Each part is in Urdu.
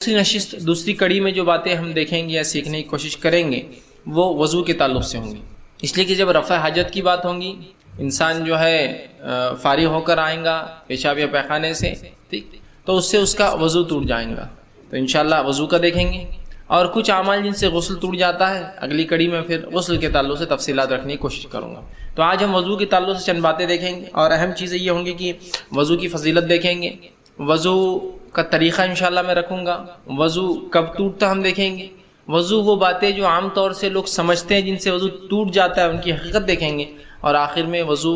دوسری نشست دوسری کڑی میں جو باتیں ہم دیکھیں گے یا سیکھنے کی کوشش کریں گے وہ وضو کے تعلق سے ہوں گی، اس لیے کہ جب رفع حاجت کی بات ہوں گی انسان جو ہے فارغ ہو کر آئیں گا پیشاب یا پیخانے سے، ٹھیک، تو اس سے اس کا وضو ٹوٹ جائیں گا، تو انشاءاللہ وضو کا دیکھیں گے۔ اور کچھ اعمال جن سے غسل ٹوٹ جاتا ہے اگلی کڑی میں پھر غسل کے تعلق سے تفصیلات رکھنے کی کوشش کروں گا۔ تو آج ہم وضو کے تعلق سے چند باتیں دیکھیں گے اور اہم چیزیں یہ ہوں گی کہ وضو کی فضیلت دیکھیں گے، وضو کا طریقہ انشاءاللہ میں رکھوں گا، وضو کب ٹوٹتا ہم دیکھیں گے، وضو وہ باتیں جو عام طور سے لوگ سمجھتے ہیں جن سے وضو ٹوٹ جاتا ہے ان کی حقیقت دیکھیں گے، اور آخر میں وضو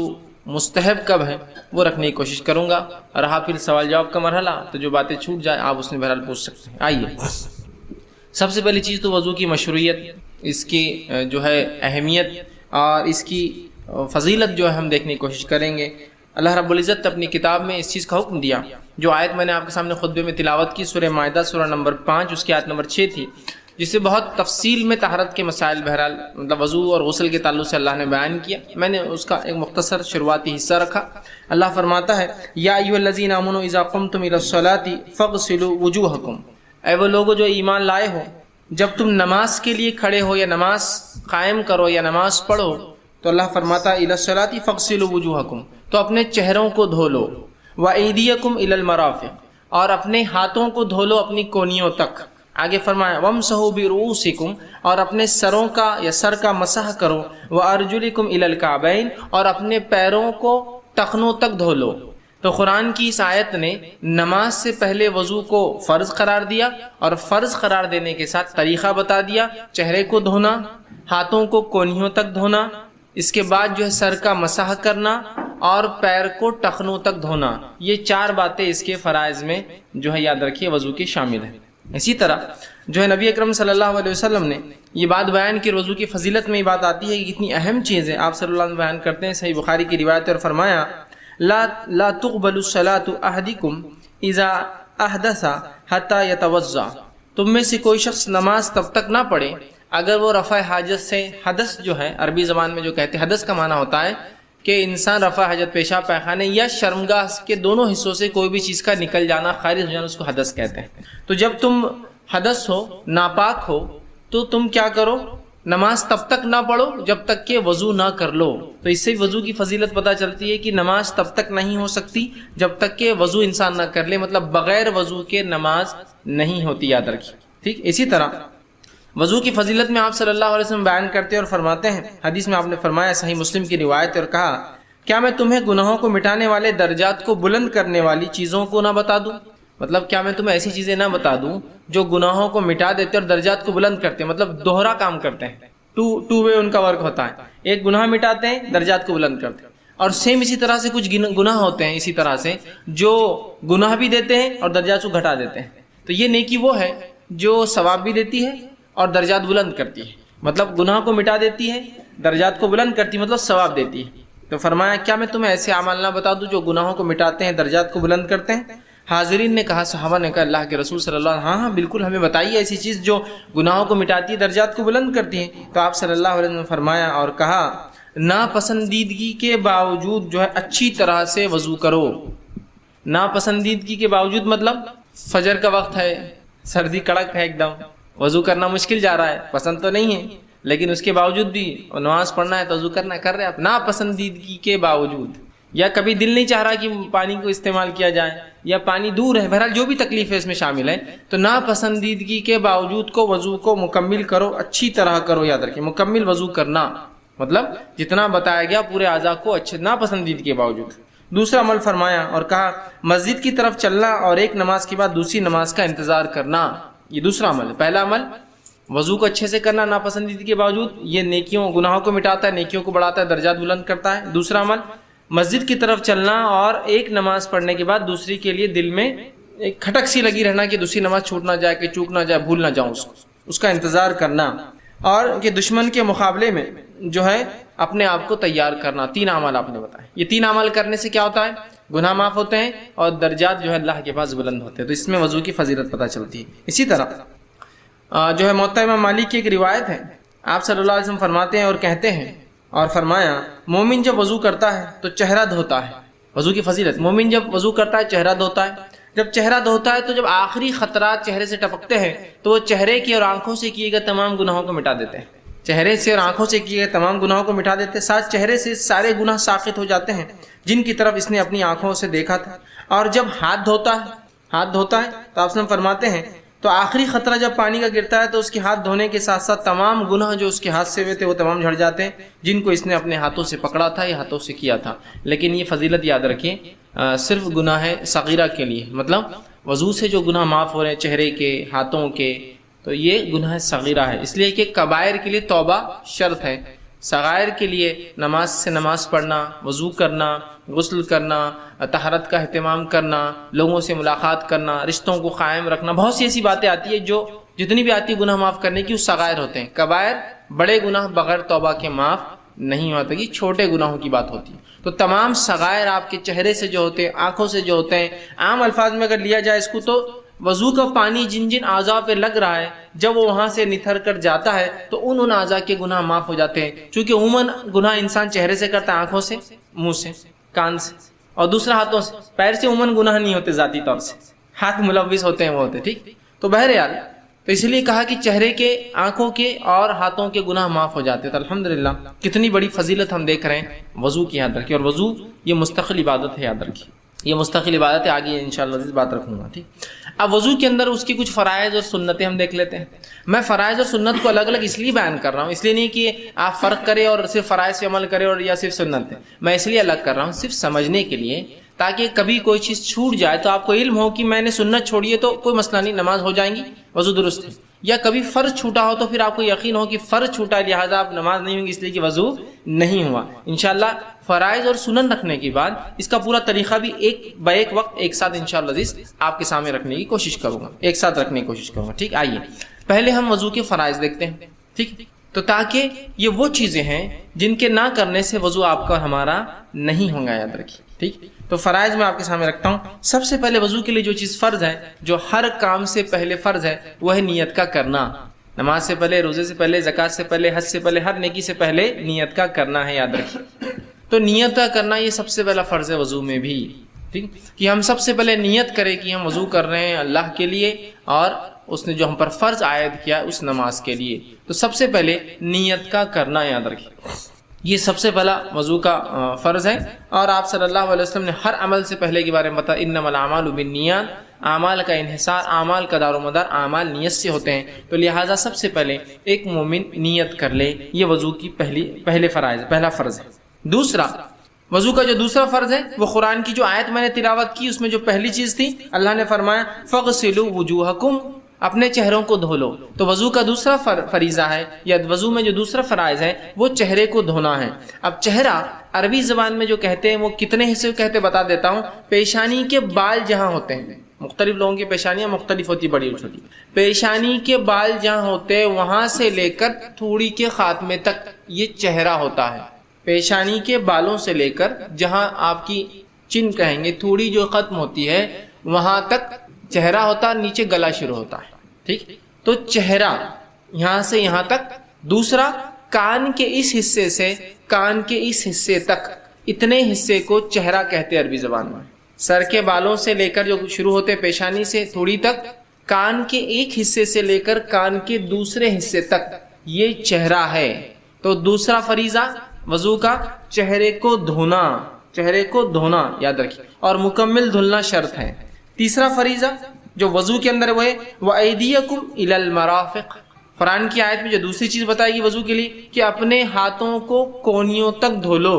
مستحب کب ہے وہ رکھنے کی کوشش کروں گا۔ رہا پھر سوال جواب کا مرحلہ تو جو باتیں چھوٹ جائیں آپ اس میں بہرحال پوچھ سکتے ہیں۔ آئیے سب سے پہلی چیز تو وضو کی مشروعیت، اس کی جو ہے اہمیت اور اس کی فضیلت جو ہے ہم دیکھنے کی کوشش کریں گے۔ اللہ رب العزت اپنی کتاب میں اس چیز کا حکم دیا، جو آیت میں نے آپ کے سامنے خطبے میں تلاوت کی سورہ مائدہ سورہ نمبر 5 اس کی آیت نمبر 6 تھی، جس سے بہت تفصیل میں طہارت کے مسائل بہرحال مطلب وضو اور غسل کے تعلق سے اللہ نے بیان کیا۔ میں نے اس کا ایک مختصر شروعاتی حصہ رکھا۔ اللہ فرماتا ہے یا ایھا الذین آمنوا اذا قمتم الی الصلاۃ فاغسلوا وجوہکم، اے وہ لوگو جو ایمان لائے ہو جب تم نماز کے لیے کھڑے ہو یا نماز قائم کرو یا نماز پڑھو تو اللہ فرماتا ہے الی الصلاۃ فاغسلوا وجوہکم، تو اپنے چہروں کو دھو لو، وایدیکم الی المرافق، اور اپنے ہاتھوں کو دھو لو اپنی کونیوں تک۔ آگے فرمایا وامسحوا برؤوسکم، اور اپنے سروں کا یا سر کا مسح کرو، وارجلکم الی الکعبین، اور اپنے پیروں کو ٹخنوں تک دھو لو۔ تو قرآن کی اس آیت نے نماز سے پہلے وضو کو فرض قرار دیا، اور فرض قرار دینے کے ساتھ طریقہ بتا دیا، چہرے کو دھونا، ہاتھوں کو کونیوں تک دھونا، اس کے بعد جو ہے سر کا مسح کرنا اور پیر کو ٹخنوں تک دھونا۔ یہ 4 باتیں اس کے فرائض میں جو ہے یاد رکھیے وضو کی شامل ہیں۔ اسی طرح جو ہے نبی اکرم صلی اللہ علیہ وسلم نے یہ بات بیان کی، وضو کی فضیلت میں یہ بات آتی ہے کہ کتنی اہم چیز ہے، آپ صلی اللہ علیہ وسلم بیان کرتے ہیں صحیح بخاری کی روایت، اور فرمایا لا تقبل الصلاة احدکم اذا احدث حتى يتوضا، تم میں سے کوئی شخص نماز تب تک نہ پڑھے اگر وہ رفع حاجت سے، حدث جو ہے عربی زبان میں جو کہتے ہیں حدث کا معنی ہوتا ہے کہ انسان رفع حاجت پیشاب پیخانے یا شرمگاہ کے دونوں حصوں سے کوئی بھی چیز کا نکل جانا، خارج ہو جانا، اس کو حدث کہتے ہیں۔ تو جب تم حدث ہو، ناپاک ہو، تو تم کیا کرو، نماز تب تک نہ پڑھو جب تک کہ وضو نہ کر لو۔ تو اس سے وضو کی فضیلت پتہ چلتی ہے کہ نماز تب تک نہیں ہو سکتی جب تک کہ وضو انسان نہ کر لے، مطلب بغیر وضو کے نماز نہیں ہوتی، یاد رکھیے، ٹھیک۔ اسی طرح وضو کی فضیلت میں آپ صلی اللہ علیہ وسلم بیان کرتے اور فرماتے ہیں، حدیث میں آپ نے فرمایا صحیح مسلم کی روایت، اور کہا کیا میں تمہیں گناہوں کو مٹانے والے درجات کو بلند کرنے والی چیزوں کو نہ بتا دوں، مطلب کیا میں تمہیں ایسی چیزیں نہ بتا دوں جو گناہوں کو مٹا دیتے اور درجات کو بلند کرتے ہیں، مطلب دوہرا کام کرتے ہیں، ٹو وے ان کا ورک ہوتا ہے، ایک گناہ مٹاتے ہیں درجات کو بلند کرتے ہیں، اور سیم اسی طرح سے کچھ گناہ ہوتے ہیں اسی طرح سے جو گناہ بھی دیتے ہیں اور درجات کو گھٹا دیتے ہیں۔ تو یہ نیکی وہ ہے جو ثواب بھی دیتی ہے اور درجات بلند کرتی ہے، مطلب گناہ کو مٹا دیتی ہے، درجات کو بلند کرتی ہے، مطلب ثواب دیتی ہے۔ تو فرمایا کیا میں تمہیں ایسے اعمال نہ بتا دوں جو گناہوں کو مٹاتے ہیں درجات کو بلند کرتے ہیں؟ حاضرین نے کہا، صحابہ نے کہا اللہ کے رسول صلی اللہ علیہ وسلم ہاں بالکل ہمیں بتائیے ایسی چیز جو گناہوں کو مٹاتی ہے درجات کو بلند کرتی ہے۔ تو آپ صلی اللہ علیہ وسلم نے فرمایا اور کہا ناپسندیدگی کے باوجود جو ہے اچھی طرح سے وضو کرو۔ ناپسندیدگی کے باوجود مطلب فجر کا وقت ہے، سردی کڑک ہے، ایک دم وضو کرنا مشکل جا رہا ہے، پسند تو نہیں ہے، لیکن اس کے باوجود بھی نماز پڑھنا ہے تو وضو کرنا کر رہے آپ، ناپسندیدگی کے باوجود، یا کبھی دل نہیں چاہ رہا کہ پانی کو استعمال کیا جائے، یا پانی دور ہے، بہرحال جو بھی تکلیف ہے اس میں شامل ہے، تو ناپسندیدگی کے باوجود کو وضو کو مکمل کرو، اچھی طرح کرو، یاد رکھیں مکمل وضو کرنا مطلب جتنا بتایا گیا پورے اعضاء کو اچھے ناپسندیدگی کے باوجود۔ دوسرا عمل فرمایا اور کہا مسجد کی طرف چلنا اور ایک نماز کے بعد دوسری نماز کا انتظار کرنا، یہ دوسرا عمل ہے۔ پہلا عمل وضو کو اچھے سے کرنا ناپسندیدگی کے باوجود، یہ نیکیوں گناہوں کو مٹاتا ہے، نیکیوں کو بڑھاتا ہے، درجات بلند کرتا ہے۔ دوسرا عمل مسجد کی طرف چلنا اور ایک نماز پڑھنے کے بعد دوسری کے لیے دل میں ایک کھٹک سی لگی رہنا کہ دوسری نماز چھوٹ نہ جائے، کہ چوک نہ جائے، بھول نہ جاؤں اس کا انتظار کرنا، اور کہ دشمن کے مقابلے میں جو ہے اپنے آپ کو تیار کرنا۔ 3 اعمال آپ نے بتائے، یہ 3 اعمال کرنے سے کیا ہوتا ہے، گناہ معاف ہوتے ہیں اور درجات جو ہے اللہ کے پاس بلند ہوتے ہیں۔ تو اس میں وضو کی فضیلت پتہ چلتی ہے۔ اسی طرح جو ہے موطا امام مالک کی ایک روایت ہے، آپ صلی اللہ علیہ وسلم فرماتے ہیں اور کہتے ہیں اور فرمایا مومن جب وضو کرتا ہے تو چہرہ دھوتا ہے، وضو کی فضیلت، مومن جب وضو کرتا ہے چہرہ دھوتا ہے، جب چہرہ دھوتا ہے تو جب آخری خطرات چہرے سے ٹپکتے ہیں تو وہ چہرے کی اور آنکھوں سے کیے گئے تمام گناہوں کو مٹا دیتے ہیں، چہرے سے اور آنکھوں سے کیے گئے تمام گناہوں کو مٹا دیتے ہیں، ساتھ چہرے سے سارے گناہ ساقط ہو جاتے ہیں جن کی طرف اس نے اپنی آنکھوں سے دیکھا تھا۔ اور جب ہاتھ دھوتا ہے تو آپ صلی اللہ علیہ وسلم فرماتے ہیں تو آخری خطرہ جب پانی کا گرتا ہے تو اس کے ہاتھ دھونے کے ساتھ ساتھ تمام گناہ جو اس کے ہاتھ سے ہوئے تھے وہ تمام جھڑ جاتے ہیں جن کو اس نے اپنے ہاتھوں سے پکڑا تھا یا ہاتھوں سے کیا تھا۔ لیکن یہ فضیلت یاد رکھیں صرف گناہ صغیرہ کے لیے، مطلب وضو سے جو گناہ معاف ہو رہے ہیں چہرے کے، ہاتھوں کے، تو یہ گناہ صغیرہ ہے، اس لیے کہ کبائر کے لیے توبہ شرط ہے، صغائر کے لیے نماز سے نماز پڑھنا، وضو کرنا، غسل کرنا، طہارت کا اہتمام کرنا، لوگوں سے ملاقات کرنا، رشتوں کو قائم رکھنا، بہت سی ایسی باتیں آتی ہیں جو جتنی بھی آتی ہے گناہ معاف کرنے کی وہ صغائر ہوتے ہیں۔ کبائر بڑے گناہ بغیر توبہ کے معاف نہیں ہوتے، کہ چھوٹے گناہوں کی بات ہوتی ہے۔ تو تمام صغائر آپ کے چہرے سے جو ہوتے ہیں، آنکھوں سے جو ہوتے ہیں، عام الفاظ میں اگر لیا جائے اس کو تو وضو کا پانی جن جن اعضاء پہ لگ رہا ہے جب وہ وہاں سے نتھر کر جاتا ہے تو ان اعضاء کے گناہ معاف ہو جاتے ہیں، چونکہ عموماً گناہ انسان چہرے سے کرتا ہے، آنکھوں سے، منہ سے، کان سے، اور دوسرا ہاتھوں سے۔ پیر سے عموماً گناہ نہیں ہوتے ذاتی طور سے، ہاتھ ملوث ہوتے ہیں وہ ہوتے، ٹھیک۔ تو بہرحال تو اس لیے کہا کہ چہرے کے، آنکھوں کے اور ہاتھوں کے گناہ معاف ہو جاتے ہیں۔ تو الحمدللہ کتنی بڑی فضیلت ہم دیکھ رہے ہیں وضو کی، یاد رکھیے۔ اور وضو یہ مستقل عبادت ہے، یاد رکھیے، یہ مستقل عبادت ہے، آگے انشاءاللہ اس بات رکھوں گا، ٹھیک۔ اب وضو کے اندر اس کی کچھ فرائض اور سنتیں ہم دیکھ لیتے ہیں۔ میں فرائض اور سنت کو الگ الگ اس لیے بیان کر رہا ہوں، اس لیے نہیں کہ آپ فرق کریں اور صرف فرائض سے عمل کریں اور یا صرف سنت ہے، میں اس لیے الگ کر رہا ہوں صرف سمجھنے کے لیے، تاکہ کبھی کوئی چیز چھوٹ جائے تو آپ کو علم ہو کہ میں نے سنت چھوڑی ہے تو کوئی مسئلہ نہیں، نماز ہو جائیں گی، وضو درست ہے۔ یا کبھی فرض چھوٹا ہو تو پھر آپ کو یقین ہو کہ فرض چھوٹا ہے لہٰذا آپ نماز نہیں ہوگی اس لیے کہ وضو نہیں ہوا۔ انشاءاللہ فرائض اور سنن رکھنے کے بعد اس کا پورا طریقہ بھی ایک وقت ایک ساتھ انشاءاللہ آپ کے سامنے رکھنے کی کوشش کروں گا، ایک ساتھ رکھنے کی کوشش کروں گا، ٹھیک۔ آئیے پہلے ہم وضو کے فرائض دیکھتے ہیں، ٹھیک۔ تو تاکہ یہ وہ چیزیں ہیں جن کے نہ کرنے سے وضو آپ کا ہمارا نہیں ہوگا، یاد رکھیے، ٹھیک۔ تو فرائض میں آپ کے سامنے رکھتا ہوں۔ سب سے پہلے وضو کے لیے جو چیز فرض ہے، جو ہر کام سے پہلے فرض ہے، وہ ہے نیت کا کرنا۔ نماز سے پہلے، روزے سے پہلے، زکوٰۃ سے پہلے، حج سے پہلے، ہر نیکی سے پہلے نیت کا کرنا ہے، یاد رکھیے۔ تو نیت کا کرنا یہ سب سے پہلا فرض ہے وضو میں بھی، ٹھیک، کہ ہم سب سے پہلے نیت کریں کہ ہم وضو کر رہے ہیں اللہ کے لیے اور اس نے جو ہم پر فرض عائد کیا اس نماز کے لیے۔ تو سب سے پہلے نیت کا کرنا یاد رکھیے، یہ سب سے پہلا وضو کا فرض ہے۔ اور آپ صلی اللہ علیہ وسلم نے ہر عمل سے پہلے کے بارے میں بتایا، انما الاعمال بالنیات، اعمال کا انحصار، اعمال کا دار و مدار اعمال نیت سے ہوتے ہیں، تو لہٰذا سب سے پہلے ایک مومن نیت کر لے، یہ وضو کی پہلا فرض ہے۔ دوسرا، وضو کا جو دوسرا فرض ہے وہ قرآن کی جو آیت میں نے تلاوت کی اس میں جو پہلی چیز تھی، اللہ نے فرمایا فَاغْسِلُوا وُجُوهَكُمْ، اپنے چہروں کو دھو لو۔ تو وضو کا دوسرا فریضہ ہے یا وضو میں جو دوسرا فرائض ہے وہ چہرے کو دھونا ہے۔ اب چہرہ عربی زبان میں جو کہتے ہیں وہ کتنے حصے کہتے بتا دیتا ہوں۔ پیشانی کے بال جہاں ہوتے ہیں، مختلف لوگوں کی پیشانیاں مختلف ہوتی، بڑی اور چھوٹی، پیشانی کے بال جہاں ہوتے ہیں وہاں سے لے کر تھوڑی کے خاتمے تک یہ چہرہ ہوتا ہے۔ پیشانی کے بالوں سے لے کر جہاں آپ کی چن کہیں گے تھوڑی جو ختم ہوتی ہے وہاں تک چہرہ ہوتا، نیچے گلا شروع ہوتا ہے، ٹھیک۔ تو چہرہ یہاں سے یہاں تک۔ دوسرا، کان کے اس حصے سے کان کے اس حصے تک، اتنے حصے کو چہرہ کہتے عربی زبان میں۔ سر کے بالوں سے لے کر جو شروع ہوتے پیشانی سے تھوڑی تک، کان کے ایک حصے سے لے کر کان کے دوسرے حصے تک، یہ چہرہ ہے۔ تو دوسرا فریضہ وضو کا چہرے کو دھونا، چہرے کو دھونا یاد رکھیے، اور مکمل دھلنا شرط ہے۔ تیسرا فریضہ جو وضو کے اندر وہ ہے وَأَيْدِيَكُمْ إِلَى الْمَرَافِقِ، قرآن کی آیت میں جو دوسری چیز بتائے گی وضو کے لیے کہ اپنے ہاتھوں کو کونیوں تک دھو لو۔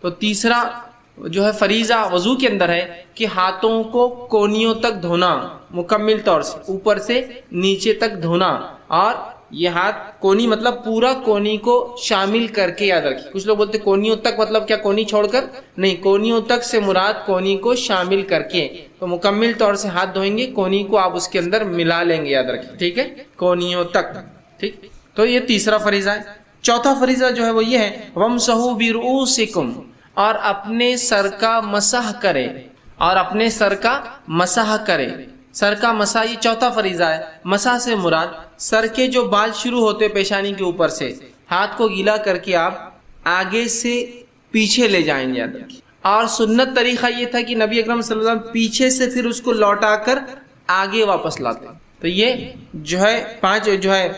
تو تیسرا جو ہے فریضہ وضو کے اندر ہے کہ ہاتھوں کو کونیوں تک دھونا، مکمل طور سے اوپر سے نیچے تک دھونا، اور یہ ہاتھ کونی مطلب پورا کونی کو شامل کر کے یاد رکھیے۔ کچھ لوگ بولتے کونیوں تک مطلب کیا کونی چھوڑ کر؟ نہیں، کونیوں تک سے مراد کونی کو شامل کر کے، تو مکمل طور سے ہاتھ دھوئیں گے، کونی کو آپ اس کے اندر ملا لیں گے، یاد رکھیے، ٹھیک ہے، کونیوں تک، ٹھیک۔ تو یہ تیسرا فریضہ ہے۔ چوتھا فریضہ جو ہے وہ یہ ہے وَامْسَحُوا بِرُؤُوسِكُمْ، اور اپنے سر کا مسح کرے، اور اپنے سر کا مسح کرے۔ سر کا مسح یہ چوتھا فریضہ ہے۔ مسح سے مراد سر کے جو بال شروع ہوتے پیشانی کے اوپر سے، ہاتھ کو گیلا کر کے آپ آگے سے پیچھے لے جائیں گے، یاد رکھیے، اور سنت طریقہ یہ تھا کہ نبی اکرم صلی اللہ علیہ وسلم پیچھے سے پھر اس کو لوٹا کر آگے واپس لاتے. تو یہ جو ہے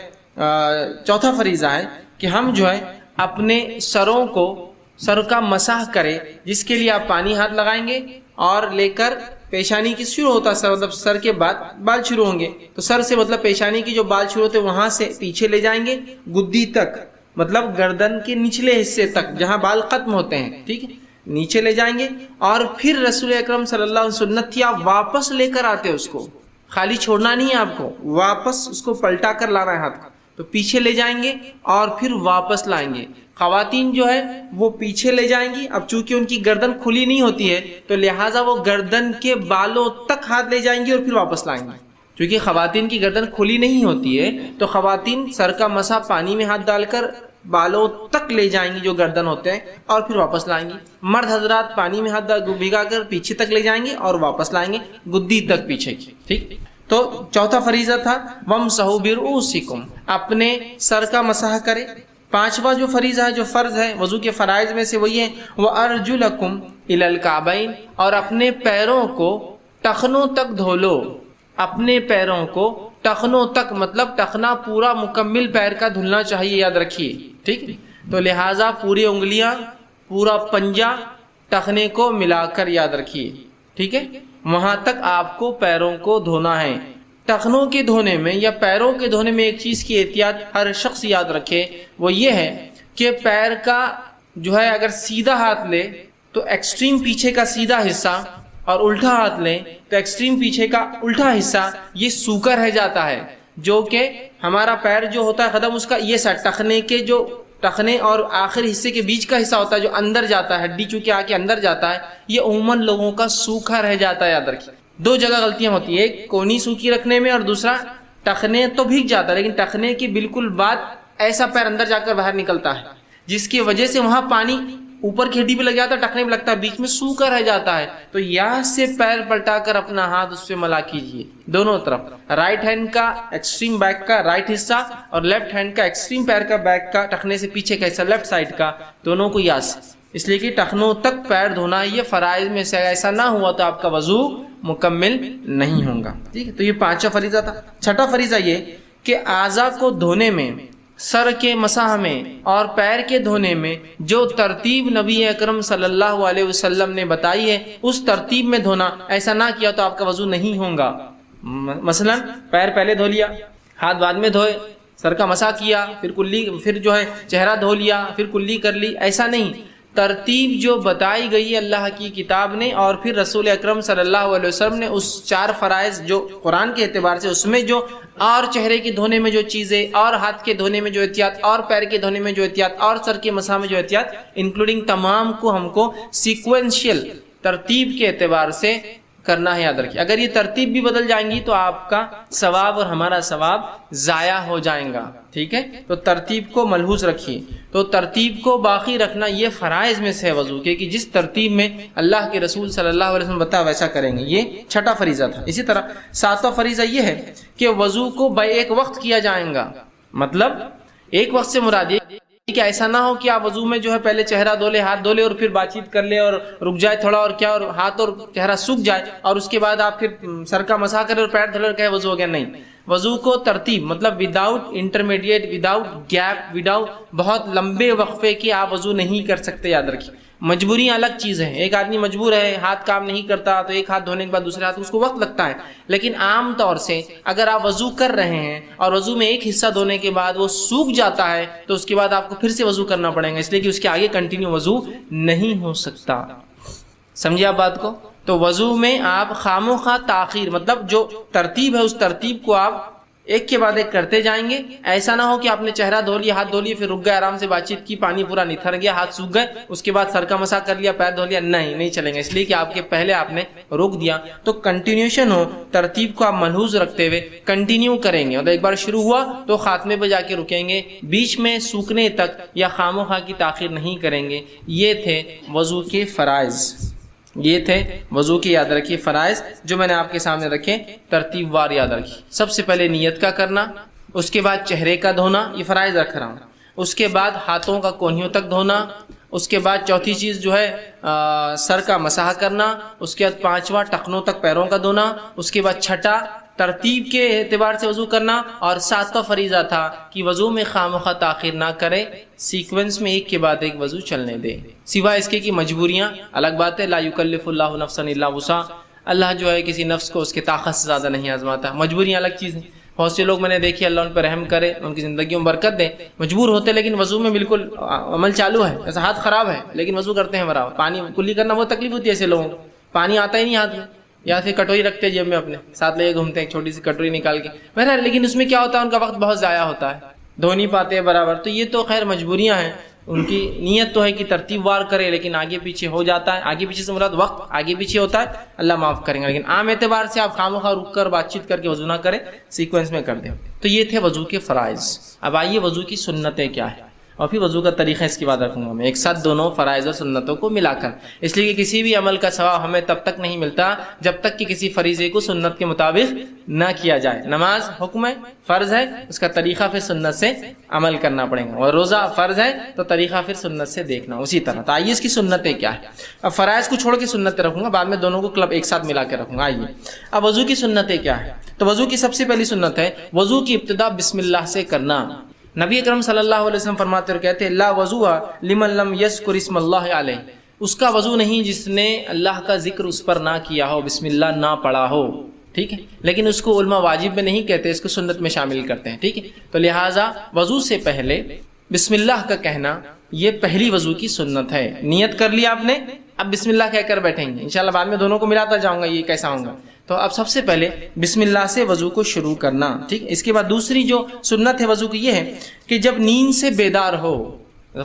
چوتھا فریضہ ہے کہ ہم جو ہے اپنے سر کا مسح کرے، جس کے لیے آپ پانی ہاتھ لگائیں گے اور لے کر پیشانی کی شروع ہوتا ہے مطلب سر کے بعد بال شروع ہوں گے، تو سر سے مطلب پیشانی کی جو بال شروع ہوتے ہیں وہاں سے پیچھے لے جائیں گے گدی تک، مطلب گردن کے نچلے حصے تک جہاں بال ختم ہوتے ہیں، ٹھیک ہے، نیچے لے جائیں گے. اور پھر رسول اکرم صلی اللہ علیہ وسلم سنت تھی آپ واپس لے کر آتے، اس کو خالی چھوڑنا نہیں ہے، آپ کو واپس اس کو پلٹا کر لانا ہے ہاتھ کو. تو پیچھے لے جائیں گے اور پھر واپس لائیں گے. خواتین جو ہے وہ پیچھے لے جائیں گی، اب چونکہ ان کی گردن کھلی نہیں ہوتی ہے تو لہٰذا وہ گردن کے بالوں تک ہاتھ لے جائیں گی اور پھر واپس لائیں گی. چونکہ خواتین کی گردن کھلی نہیں ہوتی ہے تو خواتین سر کا مسح پانی میں ہاتھ ڈال کر بالوں تک لے جائیں گی جو گردن ہوتے ہیں اور پھر واپس لائیں گی. مرد حضرات پانی میں ہاتھ بھگا کر پیچھے تک لے جائیں گے اور واپس لائیں گے گدی تک پیچھے کی. ٹھیک، تو چوتھا فریضہ تھا وَامْسَحُوا بِرُؤُوسِكُمْ، اپنے سر کا مسح کرے. پانچواں جو فریضہ ہے، جو فرض ہے وضو کے فرائض میں سے، وہ یہ ہے وَأَرْجُلَكُمْ إِلَى الْكَعْبَيْنِ، اور اپنے پیروں کو ٹخنوں تک دھو لو. اپنے پیروں کو ٹخنوں تک مطلب ٹخنا پورا مکمل پیر کا دھلنا چاہیے، یاد رکھیے. ٹھیک، تو لہٰذا پوری انگلیاں پورا پنجہ ٹخنے کو ملا کر یاد رکھیے. ٹھیک ہے، وہاں تک آپ کو پیروں کو دھونا ہے. ٹخنوں کے دھونے میں یا پیروں کے دھونے میں ایک چیز کی احتیاط ہر شخص یاد رکھے، وہ یہ ہے کہ پیر کا جو ہے اگر سیدھا ہاتھ لے تو ایکسٹریم پیچھے کا سیدھا حصہ، اور الٹا ہاتھ لیں تو ایکسٹریم پیچھے کا الٹا حصہ یہ سوکھا رہ جاتا ہے. جو کہ ہمارا پیر جو ہوتا ہے قدم، اس کا یہ سا ٹخنے اور آخر حصے کے بیچ کا حصہ ہوتا ہے جو اندر جاتا ہے، ہڈی چونکہ آ کے اندر جاتا ہے، یہ عموماً لوگوں کا سوکھا رہ جاتا ہے. یاد رکھیے دو جگہ غلطیاں ہوتی ہیں، ایک کونی سوکھی رکھنے میں اور دوسرا ٹخنے تو بھیگ جاتا ہے لیکن ٹخنے کی بالکل بعد ایسا پیر اندر جا کر باہر نکلتا ہے جس کی وجہ سے وہاں پانی اوپر کی ہڈی پہ لگ جاتا ہے، ٹخنے پہ لگتا ہے، بیچ میں سوکھا رہ جاتا ہے. تو یہاں سے پیر پلٹا کر اپنا ہاتھ اس پہ ملا کیجیے دونوں طرف، رائٹ ہینڈ کا ایکسٹریم بیک کا رائٹ حصہ اور لیفٹ ہینڈ کا ایکسٹریم پیر کا بیک کا ٹخنے سے پیچھے کا حصہ لیفٹ سائڈ کا، دونوں کو یاد سے، اس لیے کہ ٹخنوں تک پیر دھونا یہ فرائض میں سے ایسا نہ ہوا تو آپ کا وضو مکمل نہیں ہوگا. ٹھیک ہے، تو یہ پانچواں فریضہ تھا. چھٹا فریضہ یہ کہ اعضاء کو دھونے میں، سر کے مسح میں اور پیر کے دھونے میں جو ترتیب نبی اکرم صلی اللہ علیہ وسلم نے بتائی ہے اس ترتیب میں دھونا. ایسا نہ کیا تو آپ کا وضو نہیں ہوگا. مثلا پیر پہلے دھو لیا، ہاتھ بعد میں دھوئے، سر کا مسح کیا، پھر جو ہے چہرہ دھو لیا، پھر کلی کر لی، ایسا نہیں. ترتیب جو بتائی گئی ہے اللہ کی کتاب نے اور پھر رسول اکرم صلی اللہ علیہ وسلم نے، اس چار فرائض جو قرآن کے اعتبار سے، اس میں جو اور چہرے کے دھونے میں جو چیزیں اور ہاتھ کے دھونے میں جو احتیاط اور پیر کے دھونے میں جو احتیاط اور سر کے مسح میں جو احتیاط، انکلوڈنگ تمام کو ہم کو سیکوینشل ترتیب کے اعتبار سے کرنا ہے. یاد رکھیے اگر یہ ترتیب بھی بدل جائیں گی تو آپ کا ثواب اور ہمارا ثواب ضائع ہو جائیں گا. ٹھیک ہے، تو ترتیب کو ملحوظ رکھیے. تو ترتیب کو باقی رکھنا یہ فرائض میں سے ہے وضو کے، کہ جس ترتیب میں اللہ کے رسول صلی اللہ علیہ وسلم بتا ویسا کریں گے. یہ چھٹا فریضہ تھا. اسی طرح ساتواں فریضہ یہ ہے کہ وضو کو ایک وقت کیا جائے گا. مطلب ایک وقت سے مراد یہ کہ ایسا نہ ہو کہ آپ وضو میں جو ہے پہلے چہرہ دھو لے، ہاتھ دھو لے اور پھر بات چیت کر لے اور رک جائے تھوڑا اور کیا، اور ہاتھ اور چہرہ سوکھ جائے اور اس کے بعد آپ پھر سر کا مسح کرے اور پیر دھو لے اور کہے وضو ہو گیا. نہیں، وضو کو ترتیب مطلب without intermediate, without gap, without بہت لمبے وقفے کی آپ وضو نہیں کر سکتے. یاد رکھیے مجبوریاں الگ چیز ہیں. ایک آدمی مجبور ہے، ہاتھ کام نہیں کرتا تو ایک ہاتھ دھونے کے بعد دوسرے ہاتھ اس کو وقت لگتا ہے. لیکن عام طور سے اگر آپ وضو کر رہے ہیں اور وضو میں ایک حصہ دھونے کے بعد وہ سوکھ جاتا ہے تو اس کے بعد آپ کو پھر سے وضو کرنا پڑے گا، اس لیے کہ اس کے آگے کنٹینیو وضو نہیں ہو سکتا. سمجھے آپ بات کو؟ تو وضو میں آپ خاموخواہ تاخیر مطلب جو ترتیب ہے اس ترتیب کو آپ ایک کے بعد ایک کرتے جائیں گے. ایسا نہ ہو کہ آپ نے چہرہ دھو لیا، ہاتھ دھو لیے، پھر رک گئے، آرام سے بات چیت کی، پانی پورا نتھر گیا، ہاتھ سوکھ گئے، اس کے بعد سر کا مسح کر لیا، پیر دھو لیا. نہیں چلیں گے، اس لیے کہ آپ کے پہلے آپ نے روک دیا. تو کنٹینیوشن ہو، ترتیب کو آپ ملحوظ رکھتے ہوئے کنٹینیو کریں گے. اور ایک بار شروع ہوا تو خاتمے پہ جا کے رکیں گے، بیچ میں سوکھنے تک یا خاموخواہ کی تاخیر نہیں کریں گے. یہ تھے وضو کے فرائض، یہ تھے وضو کی یاد رکھیے فرائض جو میں نے آپ کے سامنے رکھے ترتیب وار یاد رکھیے. سب سے پہلے نیت کا کرنا، اس کے بعد چہرے کا دھونا، یہ فرائض رکھ رہا ہوں. اس کے بعد ہاتھوں کا کونیوں تک دھونا، اس کے بعد چوتھی چیز جو ہے سر کا مسح کرنا، اس کے بعد پانچواں ٹخنوں تک پیروں کا دھونا، اس کے بعد چھٹا ترتیب کے اعتبار سے وضو کرنا، اور ساتواں فریضہ تھا کہ وضو میں خواہ تاخیر نہ کرے، سیکوینس میں ایک کے بعد ایک وضو چلنے دے، سوائے اس کے کہ مجبوریاں الگ بات ہے، لا یکلف اللہ نفسا الا وسعها، اللہ جو ہے کسی نفس کو اس کے طاقت سے زیادہ نہیں آزماتا، مجبوریاں الگ چیز ہیں۔ بہت سے لوگ میں نے دیکھے، اللہ ان پر رحم کرے، ان کی زندگیوں میں برکت دے، مجبور ہوتے لیکن وضو میں بالکل عمل چالو ہے، ایسا ہاتھ خراب ہے لیکن وضو کرتے ہیں برابر، پانی کلی کرنا بہت تکلیف ہوتی ہے ایسے لوگوں کو، پانی آتا ہی نہیں ہاتھ میں، یا پھر کٹوری رکھتے جیب میں اپنے ساتھ لے کے گھومتے ہیں، ایک چھوٹی سی کٹوری نکال کے، بہرحال لیکن اس میں کیا ہوتا ہے، ان کا وقت بہت ضائع ہوتا ہے، دھو نہیں پاتے برابر۔ تو یہ تو خیر مجبوریاں ہیں، ان کی نیت تو ہے کہ ترتیب وار کرے لیکن آگے پیچھے ہو جاتا ہے، آگے پیچھے سے مراد وقت آگے پیچھے ہوتا ہے، اللہ معاف کریں گے، لیکن عام اعتبار سے آپ خواہ رک کر بات چیت کر کے وضو نہ کریں، سیکوینس میں کر دیں۔ تو یہ تھے وضو کے فرائض۔ اب آئیے وضو کی سنتیں کیا ہیں، اور پھر وضو کا طریقہ اس کے بعد رکھوں گا میں ایک ساتھ دونوں فرائض اور سنتوں کو ملا کر، اس لیے کہ کسی بھی عمل کا ثواب ہمیں تب تک نہیں ملتا جب تک کہ کسی فریضے کو سنت کے مطابق نہ کیا جائے۔ نماز حکم ہے، فرض ہے، اس کا طریقہ پھر سنت سے عمل کرنا پڑے گا، اور روزہ فرض ہے تو طریقہ پھر سنت سے دیکھنا اسی طرح۔ تو آئیے اس کی سنتیں کیا ہے، اب فرائض کو چھوڑ کے سنتیں رکھوں گا، بعد میں دونوں کو کلب ایک ساتھ ملا کے رکھوں گا۔ آئیے اب وضو کی سنتیں کیا ہے، تو وضو کی سب سے پہلی سنت ہے وضو کی ابتدا بسم اللہ سے کرنا۔ نبی اکرم صلی اللہ علیہ وسلم فرماتے اور کہتے ہیں لا وضو لمن لم یذکر اسم اللہ علیہ، اس کا وضو نہیں جس نے اللہ کا ذکر اس پر نہ کیا ہو، بسم اللہ نہ پڑھا ہو، ٹھیک ہے، لیکن اس کو علماء واجب میں نہیں کہتے، اس کو سنت میں شامل کرتے ہیں، ٹھیک ہے۔ تو لہٰذا وضو سے پہلے بسم اللہ کا کہنا یہ پہلی وضو کی سنت ہے۔ نیت کر لی آپ نے، اب بسم اللہ کہہ کر بیٹھیں گے، انشاءاللہ بعد میں دونوں کو ملاتا جاؤں گا یہ کیسا ہوگا۔ تو اب سب سے پہلے بسم اللہ سے وضو کو شروع کرنا، ٹھیک۔ اس کے بعد دوسری جو سنت ہے وضو کی یہ ہے کہ جب نیند سے بیدار ہو،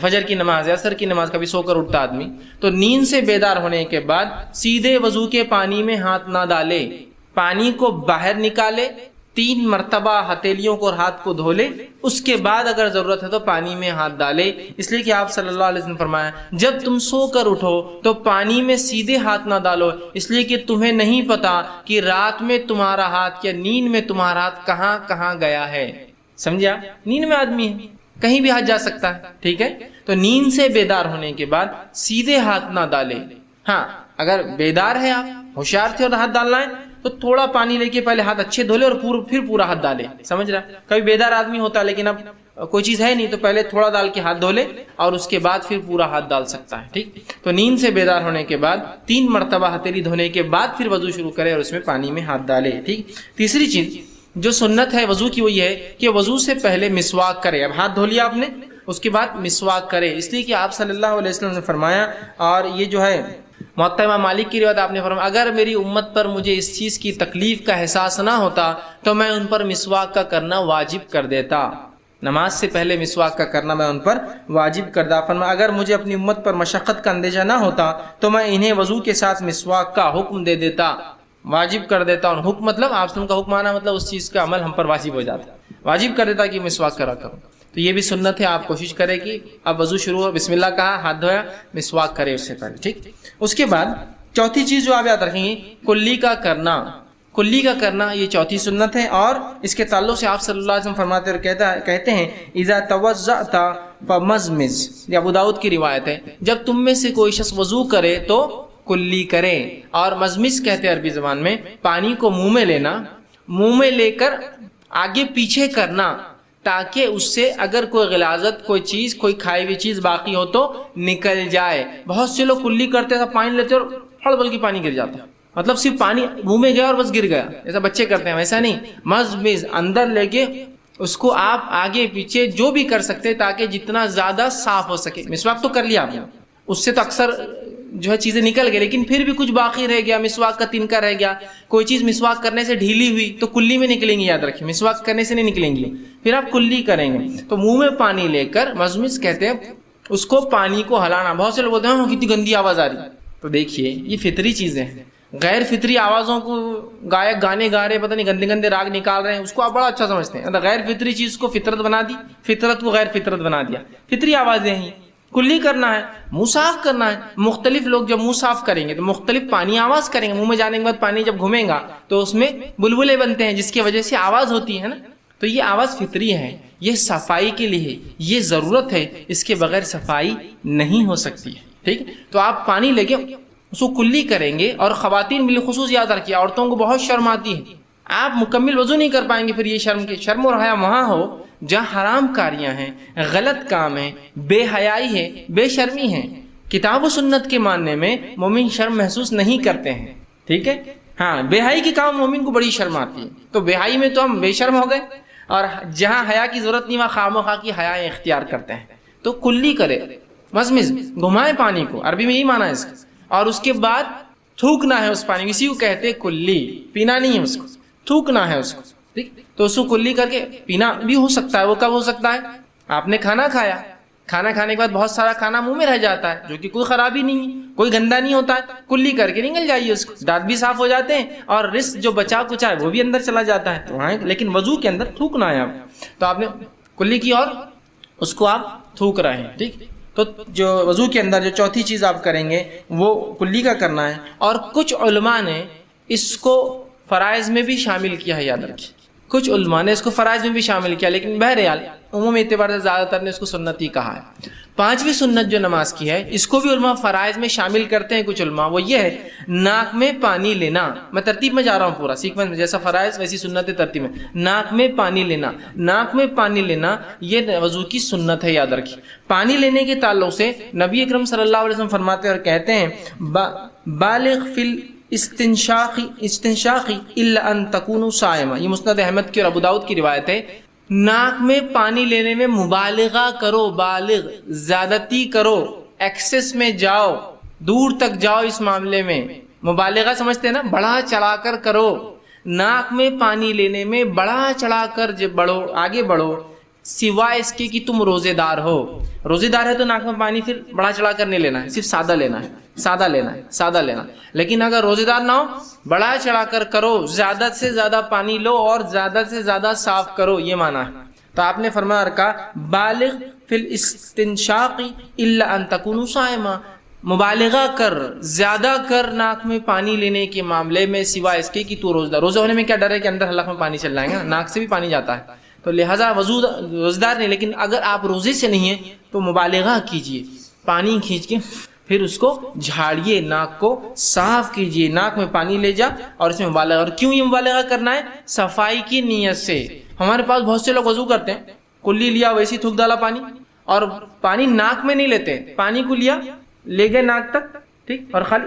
فجر کی نماز یا عصر کی نماز، کبھی سو کر اٹھتا آدمی، تو نیند سے بیدار ہونے کے بعد سیدھے وضو کے پانی میں ہاتھ نہ ڈالے، پانی کو باہر نکالے، 3 مرتبہ ہتھیلیوں کو اور ہاتھ کو دھو لے، اس کے بعد اگر ضرورت ہے تو پانی میں ہاتھ ڈالے، اس لیے کہ آپ صلی اللہ علیہ وسلم فرمایا جب تم سو کر اٹھو تو پانی میں سیدھے ہاتھ نہ ڈالو، اس لیے کہ تمہیں نہیں پتا کہ رات میں تمہارا ہاتھ یا نیند میں تمہارا ہاتھ کہاں کہاں گیا ہے، سمجھا؟ نیند میں آدمی ہے، کہیں بھی ہاتھ جا سکتا ہے، ٹھیک ہے۔ تو نیند سے بیدار ہونے کے بعد سیدھے ہاتھ نہ ڈالے، ہاں اگر بیدار ہے آپ ہوشیار تھے اور ہاتھ ڈالنا ہے تو تھوڑا پانی لے کے پہلے ہاتھ اچھے دھولے اور پھر پورا ہاتھ ڈالے، سمجھ رہا؟ کبھی بیدار آدمی ہوتا ہے لیکن اب کوئی چیز ہے نہیں تو پہلے تھوڑا ڈال کے ہاتھ دھولے اور اس کے بعد پھر پورا ہاتھ ڈال سکتا ہے، ٹھیک۔ تو نیند سے بیدار ہونے کے بعد 3 مرتبہ ہتھیلی دھونے کے بعد پھر وضو شروع کرے اور اس میں پانی میں ہاتھ ڈالے، ٹھیک۔ تیسری چیز جو سنت ہے وضو کی وہ یہ ہے کہ وضو سے پہلے مسواک کرے، اب ہاتھ دھو لیا آپ نے، اس کے بعد مسواک کرے، اس لیے کہ آپ صلی اللہ علیہ وسلم نے فرمایا، اور یہ جو ہے موطا امام مالک کی روایت آپ نے فرمایا اگر میری امت پر مجھے اس چیز کی تکلیف کا احساس نہ ہوتا تو میں ان پر مسواک کا کرنا واجب کر دیتا، نماز سے پہلے مسواک کا کرنا میں ان پر واجب کردا۔ فرمایا اگر مجھے اپنی امت پر مشقت کا اندیشہ نہ ہوتا تو میں انہیں وضو کے ساتھ مسواک کا حکم دے دیتا، واجب کر دیتا، اور حکم مطلب آپ کا حکم آنا مطلب اس چیز کا عمل ہم پر واجب ہو جاتا، واجب کر دیتا کہ مسواک کرا کروں۔ تو یہ بھی سنت ہے، آپ کوشش کریں کہ اب وضو شروع ہو، بسم اللہ کہا، ہاتھ دھویا، مسواک کرے اس سے پہلے، ٹھیک۔ اس کے بعد چوتھی چیز جو آپ یاد رکھیں گے کلی کا کرنا، کلی کا کرنا یہ چوتھی سنت ہے، اور اس کے تعلق سے آپ صلی اللہ علیہ وسلم فرماتے اور کہتے ہیں اذا توضأت فمزمز، یہ ابو داؤد کی روایت ہے، جب تم میں سے کوئی شخص وضو کرے تو کلی کرے، اور مزمز کہتے ہیں عربی زبان میں پانی کو منہ میں لینا، منہ میں لے کر آگے پیچھے کرنا تاکہ اس سے اگر کوئی غلاظت، کوئی چیز، کوئی کھائی ہوئی چیز باقی ہو تو نکل جائے۔ بہت سے لوگ کلی کرتے ہیں، پانی لیتے اور پھڑ کی پانی گر جاتا ہے، مطلب صرف پانی منہ میں گیا اور بس گر گیا، ایسا بچے کرتے ہیں، ویسا نہیں، مزمز اندر لے کے اس کو آپ آگے پیچھے جو بھی کر سکتے تاکہ جتنا زیادہ صاف ہو سکے۔ مسواک تو کر لیا آپ نے، اس سے تو اکثر جو ہے چیزیں نکل گئی، لیکن پھر بھی کچھ باقی رہ گیا، مسواک کا تنکا رہ گیا، کوئی چیز مسواک کرنے سے ڈھیلی ہوئی تو کلی میں نکلیں گی، یاد رکھیں مسواک کرنے سے نہیں نکلیں گی، پھر آپ کلی کریں گے۔ تو منہ میں پانی لے کر مزمز کہتے ہیں اس کو پانی کو ہلانا۔ بہت سے لوگ بولتے ہیں کتنی گندی آواز آ رہی، تو دیکھیے یہ فطری چیزیں ہیں، غیر فطری آوازوں کو گائک گانے گا رہے، پتہ نہیں گندے گندے راگ نکال رہے ہیں، اس کو آپ بڑا اچھا سمجھتے ہیں، غیر فطری چیز کو فطرت بنا دی، فطرت کو غیر فطرت بنا دیا، فطری آوازیں ہیں۔ کلی کرنا ہے، منہ صاف کرنا ہے، مختلف لوگ جب منہ صاف کریں گے تو مختلف پانی آواز کریں گے، منہ میں جانے کے بعد پانی جب گھومے گا تو اس میں بلبلے بنتے ہیں جس کی وجہ سے آواز ہوتی ہے نا، تو یہ آواز فطری ہے، یہ صفائی کے لیے ہے، یہ ضرورت ہے، اس کے بغیر صفائی نہیں ہو سکتی ہے، ٹھیک؟ تو آپ پانی لے کے اس کو کلی کریں گے. اور خواتین بالخصوص یاد رکھیے، عورتوں کو بہت شرم آتی ہے، آپ مکمل وضو نہیں کر پائیں گے. پھر یہ شرم اور حیا وہاں ہو جہاں حرام کاریاں ہیں، غلط کام ہیں، بے حیائی ہے، بے شرمی ہے. کتاب و سنت کے ماننے میں مومن شرم محسوس نہیں کرتے ہیں، ٹھیک ہے؟ ہاں، بے حیائی کے کام مومن کو بڑی شرم آتی ہے، تو بے حیائی میں تو ہم بے شرم ہو گئے، اور جہاں حیا کی ضرورت نہیں وہاں خواہ کی حیائیں اختیار کرتے ہیں. تو کلی کرے، مزمز گھمائے پانی کو، عربی میں یہی معنی ہے اس کا. اور اس کے بعد تھوکنا ہے اس پانی کو، اسی کو کہتے ہیں کلی. پینا نہیں ہے اس کو، تھوکنا ہے اس کو، ٹھیک؟ تو اس کو کلی کر کے پینا بھی ہو سکتا ہے. وہ کب ہو سکتا ہے؟ آپ نے کھانا کھایا، کھانا کھانے کے بعد بہت سارا کھانا منہ میں رہ جاتا ہے، جو کہ کوئی خرابی نہیں ہے، کوئی گندا نہیں ہوتا ہے، کلی کر کے نگل جائیے اس کو، دانت بھی صاف ہو جاتے ہیں اور رزق جو بچا کچا ہے وہ بھی اندر چلا جاتا ہے. تو لیکن وضو کے اندر تھوکنا ہے آپ. تو آپ نے کلی کی اور اس کو آپ تھوک رہے ہیں، ٹھیک؟ تو جو وضو کے اندر جو چوتھی چیز آپ کریں گے وہ کلی کا کرنا ہے. اور کچھ علماء نے اس کو فرائض میں بھی شامل کیا ہے، یاد رکھیے، کچھ علماء نے اس کو فرائض میں بھی شامل کیا، لیکن بہرحال عمومی اعتبار سے زیادہ تر نے اس کو سنت ہی کہا ہے. پانچویں سنت جو نماز کی ہے، اس کو بھی علماء فرائض میں شامل کرتے ہیں کچھ علماء. وہ یہ ہے ناک میں پانی لینا. میں ترتیب میں جا رہا ہوں، پورا سیکوینس میں، جیسا فرائض ویسی سنت ترتیب میں. ناک میں پانی لینا، ناک میں پانی لینا یہ وضو کی سنت ہے، یاد رکھیے. پانی لینے کے تعلق سے نبی اکرم صلی اللہ علیہ وسلم فرماتے ہیں اور کہتے ہیں بالغ فی استنشاقی الا ان تکونوا صائما. یہ مسند احمد کی اور ابو داؤد کی روایت ہے. ناک میں پانی لینے میں مبالغہ کرو، بالغ زیادتی کرو، ایکسس میں جاؤ، دور تک جاؤ اس معاملے میں. مبالغہ سمجھتے ہیں نا، بڑھا چڑھا کر کرو. ناک میں پانی لینے میں بڑھا چڑھا کر بڑھو، آگے بڑھو، سوائے اس کے کہ تم روزے دار ہو. روزے دار ہے تو ناک میں پانی پھر بڑھا چڑھا کر نہیں لینا ہے، صرف سادہ لینا ہے، سادہ لینا ہے، سادہ لینا. لیکن اگر روزے دار نہ ہو، بڑھا چڑھا کر کرو، زیادہ سے زیادہ پانی لو اور زیادہ سے زیادہ صاف کرو، یہ معنی ہے. تو آپ نے فرمایا اور کہا بالغ فی الاستنشاق الا ان تکونوا صائما. مبالغہ کر، زیادہ کر ناک میں پانی لینے کے معاملے میں، سوائے اس کے کہ تو روزہ دار. روزہ ہونے میں کیا ڈر ہے کہ اندر حلق میں پانی چل جائے گا، ناک سے بھی پانی جاتا ہے. تو لہٰذا روزدار نہیں، لیکن اگر آپ روزے سے نہیں ہیں تو مبالغہ کیجئے، پانی کھینچ کے پھر اس کو جھاڑیے، ناک کو صاف کیجئے. ناک میں پانی لے جا اور اس میں مبالغہ. اور کیوں یہ مبالغہ کرنا ہے؟ صفائی کی نیت سے. ہمارے پاس بہت سے لوگ وضو کرتے ہیں، کلی لیا ویسے ہی تھوک ڈالا پانی، اور پانی ناک میں نہیں لیتے، پانی کو لیا لے گئے ناک تک، ٹھیک، اور خالی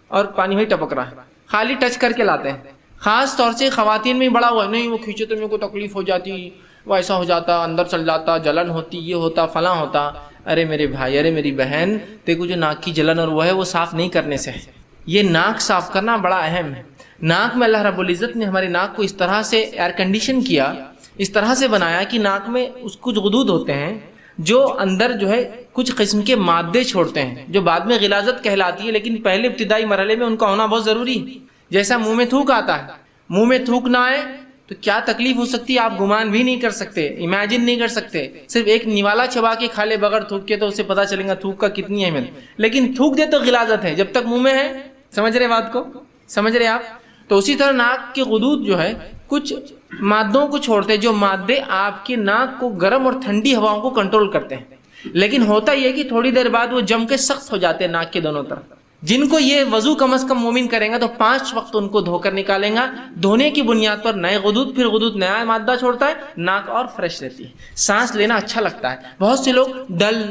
اور پانی وہی ٹپک رہا ہے، خالی ٹچ کر کے لاتے ہیں. خاص طور سے خواتین میں بڑا ہوا نہیں، وہ کھینچے تو میرے کو تکلیف ہو جاتی، وہ ایسا ہو جاتا، اندر چل جاتا، جلن ہوتی، یہ ہوتا، فلاں ہوتا. ارے میرے بھائی، ارے میری بہن، دیکھو جو ناک کی جلن اور وہ ہے وہ صاف نہیں کرنے سے ہے. یہ ناک صاف کرنا بڑا اہم ہے. ناک میں اللہ رب العزت نے ہماری ناک کو اس طرح سے ایئر کنڈیشن کیا، اس طرح سے بنایا کہ ناک میں اس کچھ غدود ہوتے ہیں جو اندر جو ہے کچھ قسم کے مادے چھوڑتے ہیں، جو بعد میں غلاظت کہلاتی ہے، لیکن پہلے ابتدائی مرحلے میں ان کا ہونا بہت ضروری ہے. جیسا منہ میں تھوک آتا ہے، منہ میں تھوک نہ آئے تو کیا تکلیف ہو سکتی ہے آپ گمان بھی نہیں کر سکتے، امیجن نہیں کر سکتے. صرف ایک نوالا چبا کے کھا لے بغیر تھوک کے تو اسے پتا چلے گا تھوک کا کتنی اہمیت. لیکن تھوک دے تو غلاظت ہے، جب تک منہ میں ہے. سمجھ رہے بات کو؟ سمجھ رہے آپ؟ تو اسی طرح ناک کے غدود جو ہے کچھ مادوں کو چھوڑتے ہیں، جو مادے آپ کی ناک کو گرم اور ٹھنڈی ہواؤں کو کنٹرول کرتے ہیں. لیکن ہوتا یہ کہ تھوڑی دیر بعد وہ جم کے سخت ہو جاتے ہیں ناک کے دونوں طرف. جن کو یہ وضو کم از کم مومن کریں گا تو 5 وقت ان کو دھو کر نکالیں گا. دھونے کی بنیاد پر نئے غدود، پھر غدود نیا مادہ چھوڑتا ہے، ناک اور فریش رہتی ہے، سانس لینا اچھا لگتا ہے. بہت سے لوگ ڈل،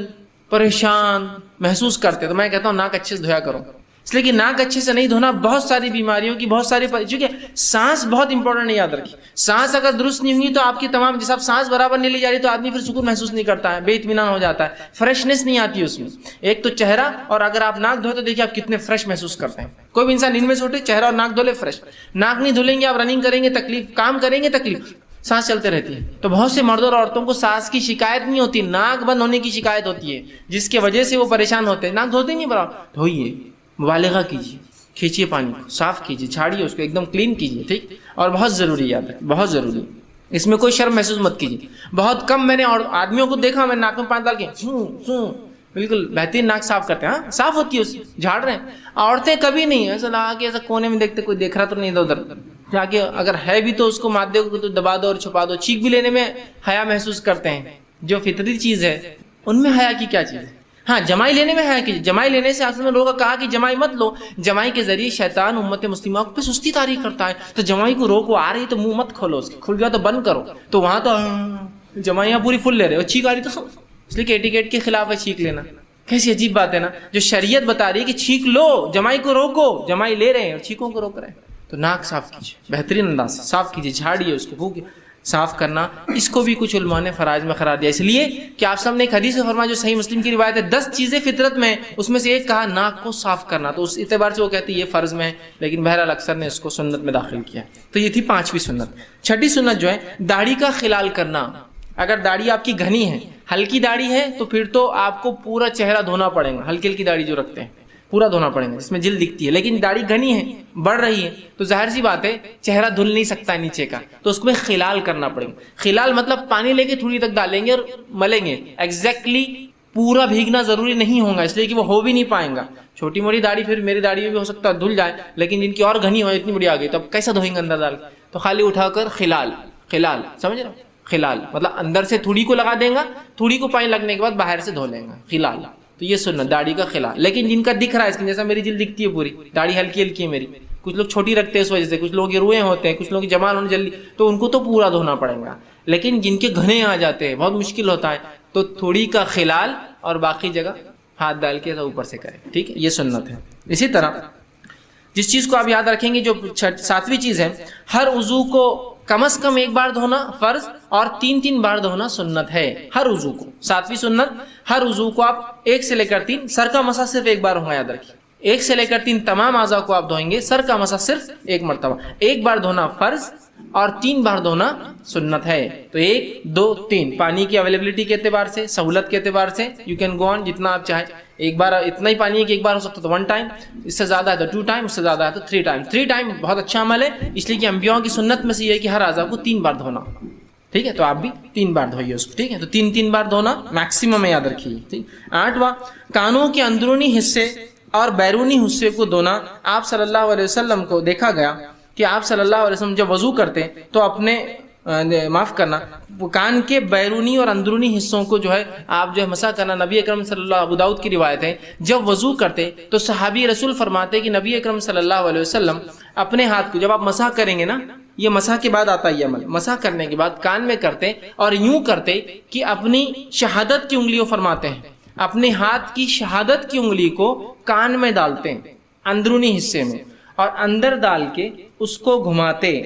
پریشان محسوس کرتے، تو میں کہتا ہوں ناک اچھے سے دھویا کرو. اس لیے کہ ناک اچھے سے نہیں دھونا بہت ساری بیماریوں کی، بہت ساری، چونکہ سانس بہت امپورٹنٹ ہے، یاد رکھیے. سانس اگر درست نہیں ہوئی تو آپ کی تمام، جیسے آپ سانس برابر نہیں لی جا رہی تو آدمی پھر سکون محسوس نہیں کرتا ہے، بے اطمینان ہو جاتا ہے، فریشنس نہیں آتی اس میں. ایک تو چہرہ، اور اگر آپ ناک دھوئے تو دیکھیے آپ کتنے فریش محسوس کرتے ہیں. کوئی بھی انسان ان میں سے اٹھے چہرہ اور ناک دھولے فریش. ناک نہیں دھلیں گے آپ، رننگ کریں گے تکلیف، کام کریں گے تکلیف، سانس چلتے رہتی ہے. تو بہت سے مردوں اور عورتوں کو سانس کی شکایت نہیں ہوتی، ناک بند ہونے کی شکایت ہوتی ہے، جس کی وجہ سے وہ پریشان ہوتے ہیں. ناک دھوتے نہیں برابر، دھوئیے، مبالغہ کیجیے، کھینچیے پانی کو، صاف کیجیے، چھاڑیے اس کو، ایک دم کلین کیجیے، ٹھیک. اور بہت ضروری، یاد ہے بہت ضروری، اس میں کوئی شرم محسوس مت کیجیے. بہت کم میں نے اور آدمیوں کو دیکھا، میں ناک میں پانی ڈال کے بالکل بہترین ناک صاف کرتے ہیں، ہاں صاف ہوتی ہے، اس جھاڑ رہے ہیں. عورتیں کبھی نہیں، ایسا لگا کہ ایسا کونے میں دیکھتے کوئی دیکھ رہا تو نہیں ادھر جا کے اگر ہے بھی تو اس کو مادے کو تو دبا دو اور چھپا دو. چیخ بھی لینے میں حیا محسوس کرتے ہیں, جو فطری چیز ہے ان میں حیا کی کیا چیز ہے. ہاں جمائی لینے میں حیا کی, جمائی لینے سے اصل میں لوگوں کہا کہ جمائی مت لو. جمائی کے ذریعے شیطان امت مسلمہ پہ سستی طاری کرتا ہے, تو جمائی کو روکو, آ رہی تو منہ مت کھولو, اس کے کھل گیا تو بند کرو. تو وہاں تو جمائیاں پوری فل لے رہے ہو, چیخ آ رہی تو اس لیے کہ ایٹیکیٹ کے خلاف ہے چیخ لینا. کیسی عجیب بات ہے نا, جو شریعت بتا رہی ہے کہ چھینک لو, جمائی کو روکو, جمائی لے رہے ہیں اور چھینکوں کو روک رہے ہیں. تو ناک صاف کیجیے, بہترین انداز سے صاف کیجیے, جھاڑیے اس کو, بھوکیے. صاف کرنا اس کو بھی کچھ علماء نے فرائض میں قرار دیا, اس لیے کہ آپ سب نے ایک حدیث فرمایا جو صحیح مسلم کی روایت ہے, 10 چیزیں فطرت میں, اس میں سے ایک کہا ناک کو صاف کرنا. تو اس اعتبار سے وہ کہتی ہے یہ فرض میں ہے, لیکن بہرحال اکثر نے اس کو سنت میں داخل کیا. تو یہ تھی 5ویں سنت. 6ٹھی سنت جو ہے داڑھی کا خلال کرنا. اگر داڑھی آپ کی گھنی ہے, ہلکی داڑھی ہے, تو پھر تو آپ کو پورا چہرہ دھونا پڑے گا. ہلکی ہلکی داڑھی جو رکھتے ہیں پورا دھونا پڑے گا, جس میں جلد دکھتی ہے. لیکن داڑھی گھنی ہے, بڑھ رہی ہے, تو ظاہر سی بات ہے چہرہ دھل نہیں سکتا نیچے کا, تو اس کو خلال کرنا پڑے گا. خلال مطلب پانی لے کے تھوڑی تک ڈالیں گے اور ملیں گے. ایگزیکٹلی پورا بھیگنا ضروری نہیں ہوگا, اس لیے کہ وہ ہو بھی نہیں پائیں گا. چھوٹی موٹی داڑھی پھر میری داڑھی میں بھی ہو سکتا ہے دھل جائے, لیکن جن کی اور گھنی ہو اتنی بڑی آ گئی تو اب کیسا دھوئیں گے اندر ڈال کے. تو خالی اٹھا کر خلال, خلال سمجھ رہے ہو, خلال مطلب اندر سے تھوڑی کو لگا دیں گا, تھوڑی کو پانی لگنے کے بعد باہر سے دھو لیں گا, خلال. تو یہ سننا داڑھی کا خلال. لیکن جن کا دکھ رہا ہے, اس جیسا میری جلد دکھتی ہے پوری, داڑھی ہلکی ہلکی ہے میری, کچھ لوگ چھوٹی رکھتے ہیں اس وجہ سے, کچھ لوگ کے روئے ہوتے ہیں, کچھ لوگ جمال ہونے جلدی, تو ان کو تو پورا دھونا پڑے گا. لیکن جن کے گھنے آ جاتے ہیں, بہت مشکل ہوتا ہے, تو تھوڑی کا خلال اور باقی جگہ ہاتھ ڈال کے اوپر سے کریں. ٹھیک ہے, یہ سنت ہے. اسی طرح جس چیز کو آپ یاد رکھیں گے, جو 7ویں چیز ہے, ہر عضو کو کم از کم ایک بار دھونا فرض اور 3 بار دھونا سنت ہے. ہر عضو کو, 7ویں سنت, ہر عضو کو آپ 1 سے لے کر 3, سر کا مسح صرف ایک بار ہوگا, یاد رکھیے. 1 سے لے کر 3 تمام اعضاء کو آپ دھوئیں گے, سر کا مسح صرف ایک مرتبہ. 1 بار دھونا فرض اور 3 بار دھونا سنت ہے. تو 1 2 3 پانی کی اویلیبلٹی کے اعتبار سے, سہولت کے اعتبار سے, یو کین گو آن جتنا آپ چاہیں. ایک بار اتنا ہی پانی ہے کہ ایک بار ہو سکتا تو 1 ٹائم, اس سے زیادہ ہے تو 2 ٹائم, اس سے زیادہ ہے تو 3 ٹائم. 3 ٹائم بہت اچھا عمل ہے, اس لیے کہ انبیاء کی سنت میں سے یہ ہے کہ ہر اعضاء کو 3 بار دھونا. ٹھیک ہے, تو آپ بھی 3 بار دھوئیے اس کو. ٹھیک ہے, تو 3 بار دھونا میکسیمم ہے, یاد رکھیے. ٹھیک. 8واں, کانوں کے اندرونی حصے اور بیرونی حصے کو دھونا. آپ صلی اللہ علیہ وسلم کو دیکھا گیا کہ آپ صلی اللہ علیہ وسلم جب وضو کرتے تو اپنے معاف کرنا کان کے بیرونی اور اندرونی حصوں کو جو ہے آپ جو ہے مسح کرنا. نبی اکرم صلی اللہ, ابو داؤد کی روایت ہے, جب وضو کرتے تو صحابی رسول فرماتے کہ نبی اکرم صلی اللہ علیہ وسلم اپنے ہاتھ کو جب آپ مسح کریں گے نا, یہ مسح کے بعد آتا ہے یہ عمل, مسح کرنے کے بعد کان میں کرتے اور یوں کرتے کہ اپنی شہادت کی انگلیوں فرماتے ہیں, اپنے ہاتھ کی شہادت کی انگلی کو کان میں ڈالتے ہیں اندرونی حصے میں, اور اندر ڈال کے اس کو گھماتے.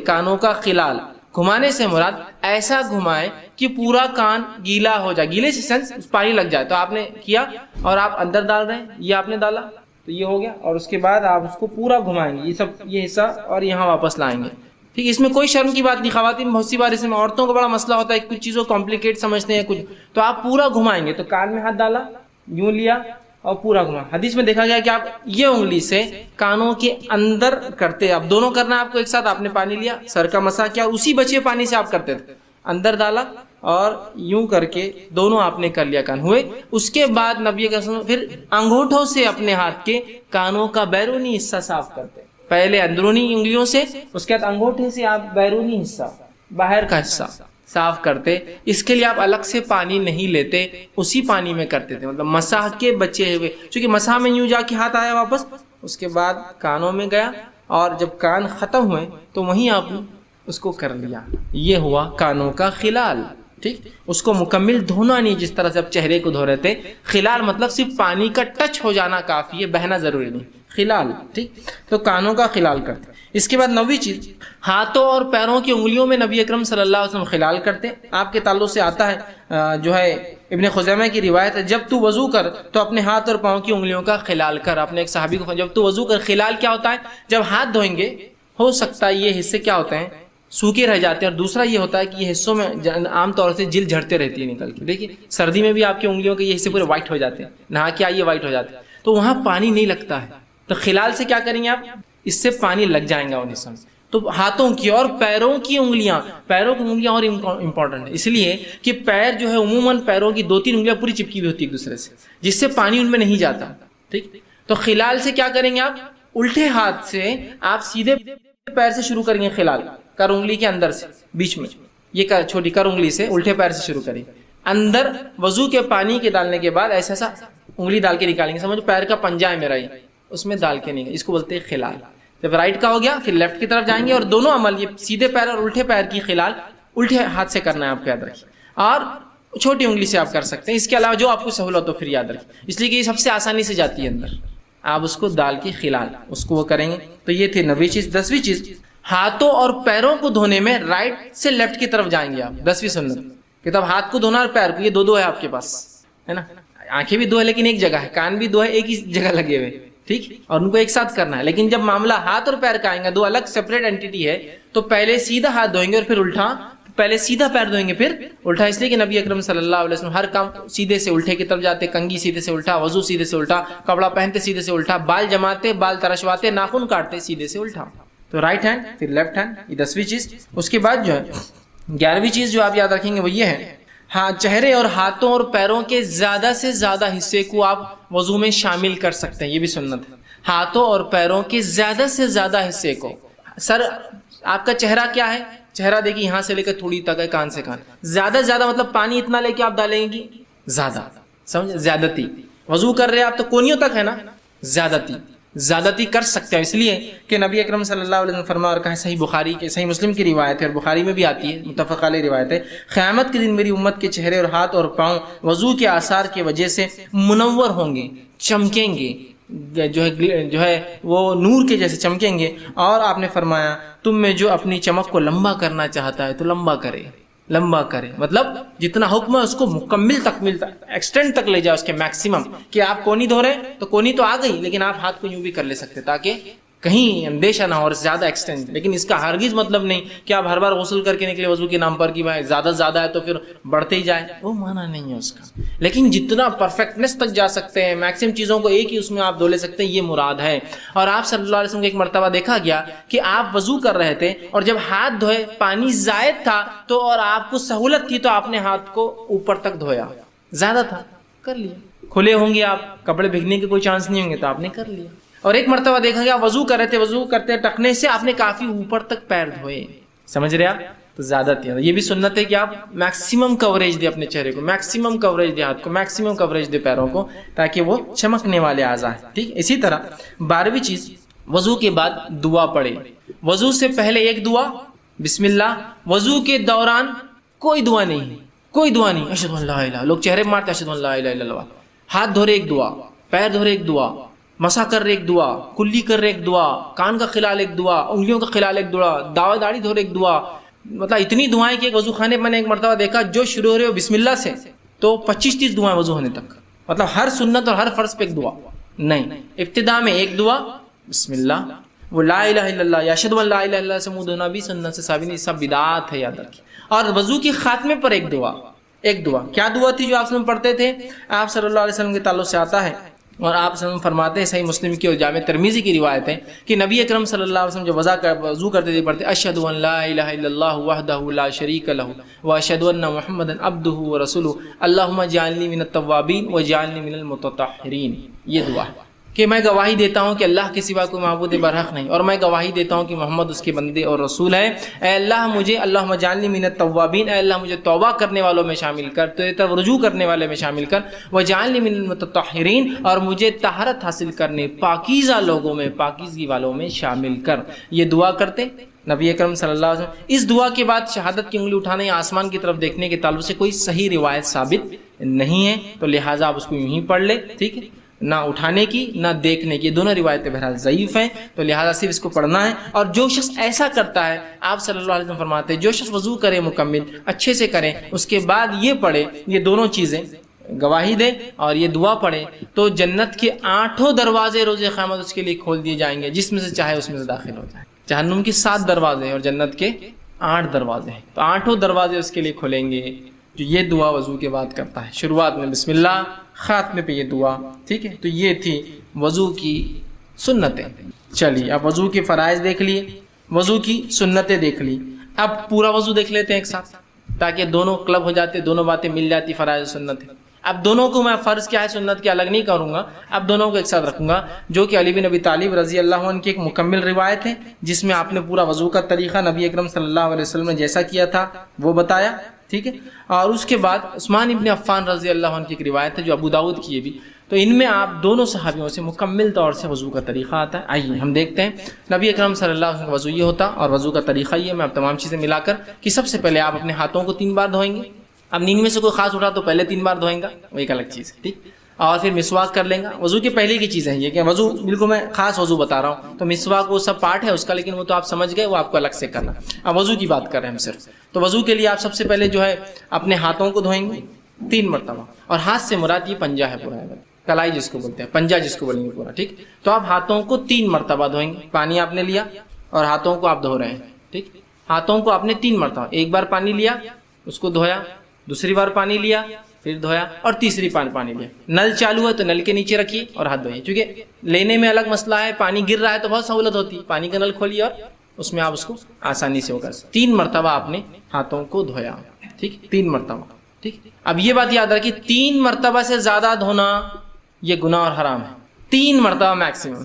کانوں کا خلال, گھمانے سے مراد ایسا گھمائے کہ پورا کان گیلا ہو جائے, گیلے سے سینس پانی لگ جائے. تو آپ نے کیا اور آپ اندر ڈال رہے ہیں, یہ آپ نے ڈالا تو یہ ہو گیا, اور اس کے بعد آپ اس کو پورا گھمائیں گے, یہ حصہ اور یہاں واپس لائیں گے. ٹھیک, اس میں کوئی شرم کی بات نہیں. خواتین بہت سی بار اس میں عورتوں کا بڑا مسئلہ ہوتا ہے, کچھ چیزوں کمپلیکیٹ سمجھتے ہیں کچھ, تو آپ پورا گھمائیں گے. تو کان میں ہاتھ ڈالا, یوں لیا اور پورا گھما. حدیث میں دیکھا گیا کہ آپ یہ انگلی سے کانوں کے اندر کرتے, اب دونوں کرنا ہے آپ کو ایک ساتھ. آپ نے پانی لیا, سر کا مسح کیا, اسی بچے پانی سے آپ کرتے تھے, اندر ڈالا اور یوں کر کے دونوں آپ نے کر لیا, کان ہوئے. اس کے بعد نبی کا پھر انگوٹھوں سے اپنے ہاتھ کے کانوں کا بیرونی حصہ صاف کرتے, پہلے اندرونی انگلیوں سے, اس کے بعد انگوٹھے سے آپ بیرونی حصہ, باہر کا حصہ صاف کرتے. اس کے لیے آپ الگ سے پانی نہیں لیتے, اسی پانی میں کرتے تھے, مطلب مسح کے بچے ہوئے, چونکہ مسح میں یوں جا کے ہاتھ آیا واپس, اس کے بعد کانوں میں گیا, اور جب کان ختم ہوئے تو وہیں آپ نے اس کو کر لیا. یہ ہوا کانوں کا خلال. ٹھیک, اس کو مکمل دھونا نہیں جس طرح سے آپ چہرے کو دھو رہے تھے. خلال مطلب صرف پانی کا ٹچ ہو جانا کافی ہے, بہنا ضروری نہیں, خلال. ٹھیک, تو کانوں کا خلال کرتے. اس کے بعد 9ویں چیز, ہاتھوں اور پیروں کی انگلیوں میں نبی اکرم صلی اللہ علیہ وسلم خلال کرتے. آپ کے تعلق سے آتا ہے جو ہے ابن خزیمہ کی روایت ہے, جب تو وضو کر تو اپنے ہاتھ اور پاؤں کی انگلیوں کا خلال کر. آپ نے ایک صحابی کو, جب تو وضو کر, خلال کیا ہوتا ہے, جب ہاتھ دھوئیں گے ہو سکتا ہے یہ حصے کیا ہوتے ہیں, سوکھے رہ جاتے ہیں, اور دوسرا یہ ہوتا ہے کہ یہ حصوں میں عام طور سے جلد جھڑتے رہتی ہے نکل کے. دیکھیے سردی میں بھی آپ کی انگلیوں کے یہ حصے پورے وائٹ ہو جاتے ہیں, نہا کے آئیے وائٹ ہو جاتے ہیں, تو وہاں پانی نہیں لگتا ہے. تو خلال سے کیا کریں گے آپ, اس سے پانی لگ جائیں گا ان حصوں میں. تو ہاتھوں کی اور پیروں کی انگلیاں اور امپورٹنٹ ہے, اس لیے کہ پیر جو ہے عموماً پیروں کی 2-3 انگلیاں پوری چپکی ہوئی ہوتی ہے ایک دوسرے سے, جس سے پانی ان میں نہیں جاتا. ٹھیک, تو خلال سے کیا کریں گے آپ, الٹے ہاتھ سے آپ سیدھے پیر سے شروع کریں گے خلال، کر انگلی کے اندر سے بیچ میں، یہ چھوٹی کر انگلی سے الٹے پیر سے شروع کریں، اندر وضو کے پانی کے ڈالنے کے بعد ایسا ایسا انگلی ڈال کے نکالیں گے، سمجھو پیر کا پنجہ ہے میرا یہ، اس میں ڈال کے نہیں، اس کو بولتے ہیں خلال۔ جب رائٹ کا ہو گیا پھر لیفٹ کی طرف جائیں گے، اور دونوں عمل یہ سیدھے پیر اور الٹے پیر کی خلال الٹے ہاتھ سے کرنا ہے، آپ کو یاد رکھیے، اور چھوٹی انگلی سے آپ کر سکتے ہیں، اس کے علاوہ جو آپ کو سہولت ہو پھر یاد رکھیے، اس لیے کہ یہ سب سے آسانی سے جاتی ہے اندر، آپ اس کو ڈال کے خلال اس کو وہ کریں گے۔ تو یہ تھی 9ویں چیز۔ 10ویں چیز، ہاتھوں اور پیروں کو دھونے میں رائٹ سے لیفٹ کی طرف جائیں گے آپ، 10ویں سنت کہ تب ہاتھ کو دھونا اور پیر کو، یہ دو ہے آپ کے پاس، ہے نا، آنکھیں بھی دو ہے لیکن ایک جگہ ہے، کان بھی دو ہے ایک ہی جگہ لگے ہوئے، ٹھیک، اور ان کو ایک ساتھ کرنا ہے۔ لیکن جب معاملہ ہاتھ اور پیر کا آئیں گا، دو الگ سیپریٹ اینٹی ہے، تو پہلے سیدھا ہاتھ دھوئیں گے اور پھر الٹا، پہلے سیدھا پیر دھوئیں گے پھر الٹا، اس لیے کہ نبی اکرم صلی اللہ علیہ وسلم ہر کام سیدھے سے الٹے کی طرف جاتے، کنگھی سیدھے سے الٹا، وضو سیدھے سے الٹا، کپڑا پہنتے سیدھے سے الٹا، بال جماتے، بال ترشواتے، ناخن کاٹتے سیدھے سے الٹا، تو رائٹ ہینڈ پھر لیفٹ ہینڈ، یہ 10ویں چیز۔ اس کے بعد جو ہے 11ویں چیز جو آپ یاد رکھیں گے وہ یہ ہے، ہاں، چہرے اور ہاتھوں اور پیروں کے زیادہ سے زیادہ حصے کو آپ وضو میں شامل کر سکتے ہیں، یہ بھی سنت ہے، ہاتھوں اور پیروں کے زیادہ سے زیادہ حصے کو۔ سر، آپ کا چہرہ کیا ہے؟ چہرہ دیکھیے یہاں سے لے کر تھوڑی تک ہے، کان سے کان، زیادہ زیادہ مطلب پانی اتنا لے کے آپ ڈالیں گی زیادہ، سمجھ، زیادتی، وضو کر رہے آپ تو کونیوں تک ہے نا، زیادتی کر سکتے ہیں، اس لیے کہ نبی اکرم صلی اللہ علیہ وسلم فرمایا اور کہا، صحیح بخاری کے، صحیح مسلم کی روایت ہے اور بخاری میں بھی آتی ہے، متفق علیہ روایت ہے، قیامت کے دن میری امت کے چہرے اور ہاتھ اور پاؤں وضو کے آثار کی وجہ سے منور ہوں گے، چمکیں گے، جو ہے وہ نور کے جیسے چمکیں گے، اور آپ نے فرمایا تم میں جو اپنی چمک کو لمبا کرنا چاہتا ہے تو لمبا کرے، مطلب جتنا حکم ہے اس کو مکمل تکمیل ایکسٹینڈ تک لے جائے، اس کے میکسیمم، کہ آپ کونی دھو رہے تو کونی تو آ گئی، لیکن آپ ہاتھ کو یوں بھی کر لے سکتے تاکہ کہیں اندیشہ نہ ہو اور زیادہ ایکسٹینڈ۔ لیکن اس کا ہرگز مطلب نہیں کہ آپ ہر بار غسل کر کے نکلے وضو کے نام پر کہ بھائی زیادہ ہے تو پھر بڑھتے ہی جائے، وہ معنی نہیں ہے اس کا، لیکن جتنا پرفیکٹنس تک جا سکتے ہیں، میکسیمم چیزوں کو ایک ہی اس میں آپ دھو لے سکتے ہیں، یہ مراد ہے۔ اور آپ صلی اللہ علیہ وسلم کو ایک مرتبہ دیکھا گیا کہ آپ وضو کر رہے تھے اور جب ہاتھ دھوئے پانی زائد تھا تو، اور آپ کو سہولت تھی تو آپ نے ہاتھ کو اوپر تک دھویا، زیادہ تھا کر لیا، کھلے ہوں گے آپ، کپڑے بھیگنے کے کوئی چانس نہیں ہوں گے تو آپ نے کر لیا۔ اور ایک مرتبہ دیکھا گیا وضو کر رہے تھے، وضو کرتے ٹکنے سے آپ نے کافی اوپر تک پیر دھوئے، سمجھ رہے آپ، تو زیادہ تھی۔ یہ بھی سنت ہے کہ آپ میکسیمم کوریج دے اپنے چہرے کو، میکسیمم کوریج دے ہاتھ کو، میکسیمم کوریج دے پیروں کو، تاکہ وہ چمکنے والے اعضاء ہیں، ٹھیک۔ اسی طرح 12ویں چیز، وضو کے بعد دعا پڑھے، وضو سے پہلے ایک دعا بسم اللہ، وضو کے دوران کوئی دعا نہیں، اشہد ان لا الہ، لوگ چہرے مارتے اشہد ان لا الہ الا اللہ، ہاتھ دھو رہے ایک دعا، پیر دھو رہے ایک دعا، مسا کر رہے ایک دعا، کلی کر رہے ایک دعا، کان کا خلال ایک دعا، انگلیوں کا خلال ایک دعا، داڑھی دھو رہے ایک دعا، مطلب اتنی دعائیں کہ ایک وضو خانے میں نے ایک مرتبہ دیکھا جو شروع ہو رہے ہو بسم اللہ سے تو 25-30 دعائیں وضو ہونے تک، مطلب ہر سنت اور ہر فرض پہ ایک دعا نہیں، ابتدا میں ایک دعا بسم اللہ، وہ لا الہ الا اللہ یا اشہد ان لا الہ الا اللہ سے منہ دھونا بھی سنت سے ثابت نہیں، سب بدعات ہے، یاد رکھیں۔ اور وضو کے خاتمے پر ایک دعا، کیا دعا تھی جو آپ وسلم پڑھتے تھے؟ آپ صلی اللہ علیہ وسلم کے تعلق سے آتا ہے اور آپ صلی اللہ علیہ وسلم فرماتے ہیں، صحیح مسلم کی اور جامع ترمذی کی روایت ہے کہ نبی اکرم صلی اللہ علیہ وسلم جو وضو کرتے تھے پڑھتے اشہد ان لا الہ الا اللہ وحدہ لا شریک لہ واشہد ان محمدا عبدہ ورسولہ اللہم اجعلنی من التوابین واجعلنی من المتطہرین، یہ دعا کہ میں گواہی دیتا ہوں کہ اللہ کے سوا کوئی معبود برحق نہیں، اور میں گواہی دیتا ہوں کہ محمد اس کے بندے اور رسول ہے۔ اے اللہ مجھے، اللہم اجعلنی من التوابین، اے اللہ مجھے توبہ کرنے والوں میں شامل کر، تیرے طرف رجوع کرنے والے میں شامل کر، واجعلنی من المتطہرین، اور مجھے طہارت حاصل کرنے پاکیزہ لوگوں میں، پاکیزگی والوں میں شامل کر۔ یہ دعا کرتے نبی اکرم صلی اللہ علیہ وسلم۔ اس دعا کے بعد شہادت کی انگلی اٹھانے یا آسمان کی طرف دیکھنے کے تعلق سے کوئی صحیح روایت ثابت نہیں ہے، تو لہٰذا آپ اس کو یوں ہی پڑھ لیں، ٹھیک ہے، نہ اٹھانے کی نہ دیکھنے کی، دونوں روایتیں بہرحال ضعیف ہیں، تو لہٰذا صرف اس کو پڑھنا ہے۔ اور جو شخص ایسا کرتا ہے، آپ صلی اللہ علیہ وسلم فرماتے ہیں جو شخص وضو کرے مکمل اچھے سے کرے، اس کے بعد یہ پڑھے، یہ دونوں چیزیں گواہی دے اور یہ دعا پڑھے، تو جنت کے 8 دروازے روز قیامت اس کے لیے کھول دیے جائیں گے، جس میں سے چاہے اس میں سے داخل ہو جائے۔ جہنم کے 7 دروازے اور جنت کے 8 دروازے ہیں، تو 8 دروازے اس کے لیے کھلیں گے جو یہ دعا وضو کے بعد کرتا ہے، شروعات میں بسم اللہ، خاتمے پہ یہ دعا، ٹھیک ہے۔ تو یہ تھی وضو کی سنتیں۔ چلیے اب وضو کے فرائض دیکھ لیے، وضو کی سنتیں دیکھ لی، اب پورا وضو دیکھ لیتے ہیں ایک ساتھ تاکہ دونوں کلب ہو جاتے، دونوں باتیں مل جاتی، فرائض و سنتیں۔ اب دونوں کو میں فرض کیا ہے سنت کے الگ نہیں کروں گا، اب دونوں کو ایک ساتھ رکھوں گا، جو کہ علی بن ابی طالب رضی اللہ عنہ کی ایک مکمل روایت ہے، جس میں آپ نے پورا وضو کا طریقہ نبی اکرم صلی اللہ علیہ وسلم نے جیسا کیا تھا وہ بتایا، ٹھیک ہے۔ اور اس کے بعد عثمان ابن عفان رضی اللہ عنہ کی ایک روایت ہے جو ابو داؤد کی ہے بھی، تو ان میں آپ دونوں صحابیوں سے مکمل طور سے وضو کا طریقہ آتا ہے۔ آئیے ہم دیکھتے ہیں نبی اکرم صلی اللہ علیہ وسلم کا وضو یہ ہوتا اور وضو کا طریقہ یہ، میں اب تمام چیزیں ملا کر کہ سب سے پہلے آپ اپنے ہاتھوں کو 3 بار دھوئیں گے، اب نیند میں سے کوئی خاص اٹھا تو پہلے 3 بار دھوئیں گا، وہ ایک الگ چیز ہے، ٹھیک۔ اور پھر مسواک کر لیں گا، وضو کے پہلے کی چیزیں یہ کہ وضو بالکل میں خاص وضو بتا رہا ہوں، تو مسواک وہ سب پارٹ ہے اس کا، لیکن وہ تو آپ سمجھ گئے، وہ آپ کو الگ سے کرنا۔ اب وضو کی بات کر رہے ہیں ہم صرف، تو وضو کے لیے آپ سب سے پہلے جو ہے اپنے ہاتھوں کو دھوئیں گے 3 مرتبہ، اور ہاتھ سے مراد یہ پنجہ ہے پورا، کلائی جس کو بولتے ہیں، پنجہ جس کو بولیں گے پورا، ٹھیک۔ تو آپ ہاتھوں کو 3 مرتبہ دھوئیں گے، پانی آپ نے لیا اور ہاتھوں کو آپ دھو رہے ہیں، ٹھیک۔ ہاتھوں کو آپ نے 3 مرتبہ، ایک بار پانی لیا اس کو دھویا، دوسری بار پانی لیا پھر دھویا، اور تیسری بار پانی لیا۔ نل چالو ہے تو نل کے نیچے رکھیے اور ہاتھ دھوئیے، چونکہ لینے میں الگ مسئلہ ہے، پانی گر رہا ہے تو بہت سہولت ہوتی ہے، پانی کا نل کھولیے اور اس میں آپ اس کو آسانی سے ہوگا۔ 3 مرتبہ آپ نے ہاتھوں کو دھویا، ٹھیک، 3 مرتبہ، ٹھیک۔ اب یہ بات یاد رکھیے 3 مرتبہ سے زیادہ دھونا یہ گناہ اور حرام ہے، 3 مرتبہ میکسیمم۔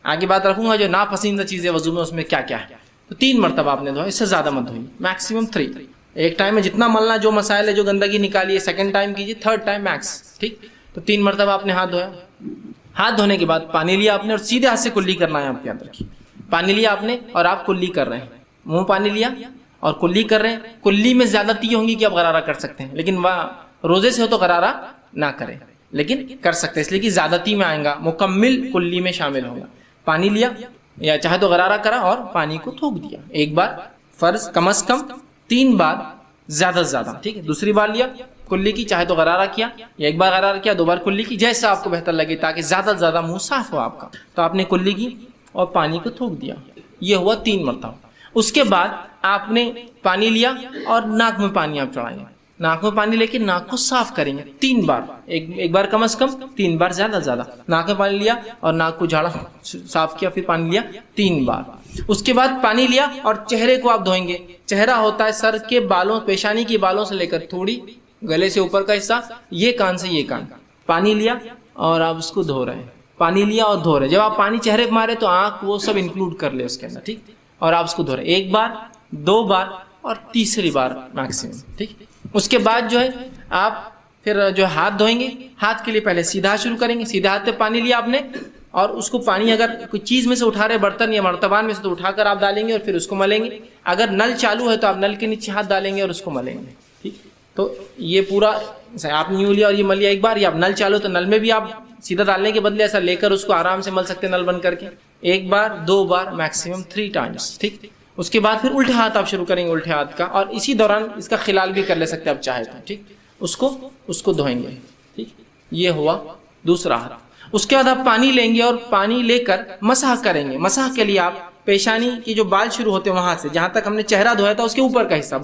آگے بات رکھوں گا جو ناپسندیدہ چیزیں وضو میں اس میں کیا کیا ہے، تو 3 مرتبہ آپ نے دھویا، اس سے زیادہ مت دھوئیے، میکسیمم 3۔ ایک ٹائم میں جتنا ملنا، جو مسائل ہے جو گندگی نکالیے، سیکنڈ ٹائم کیجیے، تھرڈ ٹائم میکس، ٹھیک۔ تو 3 مرتبہ آپ نے ہاتھ دھویا، ہاتھ دھونے کے بعد پانی لیا آپ نے اور سیدھے ہاتھ سے کلی کرنا ہے، آپ یاد رکھیے، پانی لیا آپ نے اور آپ کلی کر رہے ہیں، منہ پانی لیا اور کلی کر رہے ہیں۔ کلی میں زیادتی ہوں گی کہ آپ غرارہ کر سکتے ہیں، لیکن روزے سے ہو تو غرارہ نہ کریں، لیکن کر سکتے ہیں، اس لیے کہ زیادتی میں آئیں گا، مکمل کلی میں شامل ہوگا۔ پانی لیا یا چاہے تو غرارہ کرا اور پانی کو تھوک دیا، ایک بار فرض کم از کم 3 بار، زیادہ سے زیادہ، ٹھیک ہے۔ دوسری بار لیا کلی کی، چاہے تو غرارہ کیا یا ایک بار غرارہ کیا، 2 بار کلی کی، جیسا آپ کو بہتر لگے، تاکہ زیادہ سے زیادہ منہ صاف ہو آپ کا۔ تو آپ نے کلی کی اور پانی کو تھوک دیا، یہ ہوا 3 مرتبہ۔ اس کے بعد آپ نے پانی لیا اور ناک میں پانی آپ چڑھائیں گے، ناک میں پانی لے کے ناک کو صاف کریں گے 3 بار، ایک بار کم از کم، 3 بار زیادہ سے زیادہ۔ ناک میں پانی لیا اور ناک کو جھاڑا، صاف کیا، پھر پانی لیا 3 بار۔ اس کے بعد پانی لیا اور چہرے کو آپ دھوئیں گے۔ چہرہ ہوتا ہے سر کے بالوں، پیشانی کے بالوں سے لے کر تھوڑی گلے سے اوپر کا حصہ، یہ کان سے یہ کان۔ پانی لیا اور آپ اس کو دھو رہے ہیں، پانی لیا اور دھو رہے ہیں۔ جب آپ پانی چہرے پہ مارے تو آنکھ وہ سب انکلوڈ کر لے اس کے اندر، ٹھیک، اور آپ اس کو دھو رہے ہیں 1 بار، 2 بار اور تیسری بار میکسیمم، ٹھیک۔ اس کے بعد جو ہے آپ پھر جو ہاتھ دھوئیں گے، ہاتھ کے لیے پہلے سیدھا شروع کریں گے، سیدھے ہاتھ پہ پانی لیا آپ نے اور اس کو پانی اگر کوئی چیز میں سے اٹھا رہے، برتن یا مرتبان میں سے، تو اٹھا کر آپ ڈالیں گے اور پھر اس کو ملیں گے۔ اگر نل چالو ہے تو آپ نل کے نیچے ہاتھ ڈالیں گے اور اس کو ملیں گے، ٹھیک۔ تو یہ پورا آپ نے یوں لیا اور یہ ملیا ایک بار، یا آپ نل چالو تو نل میں بھی آپ سیدھا ڈالنے کے بدلے ایسا لے کر اس کو آرام سے مل سکتے ہیں نل بند کر کے، 1 بار 2 بار میکسیمم 3 ٹائمز، ٹھیک۔ اس کے بعد پھر الٹے ہاتھ آپ شروع کریں گے، الٹے ہاتھ کا، اور اسی دوران اس کا خلال بھی کر لے سکتے ہیں آپ چاہے تو، ٹھیک۔ اس کو دھوئیں گے، ٹھیک، یہ ہوا دوسرا ہاتھ۔ اس کے بعد آپ پانی لیں گے اور پانی لے کر مسح کریں گے۔ مسح کے لیے آپ پیشانی کی جو بال شروع ہوتے ہیں وہاں سے، جہاں تک ہم نے چہرہ دھویا تھا اس کے اوپر کا حصہ،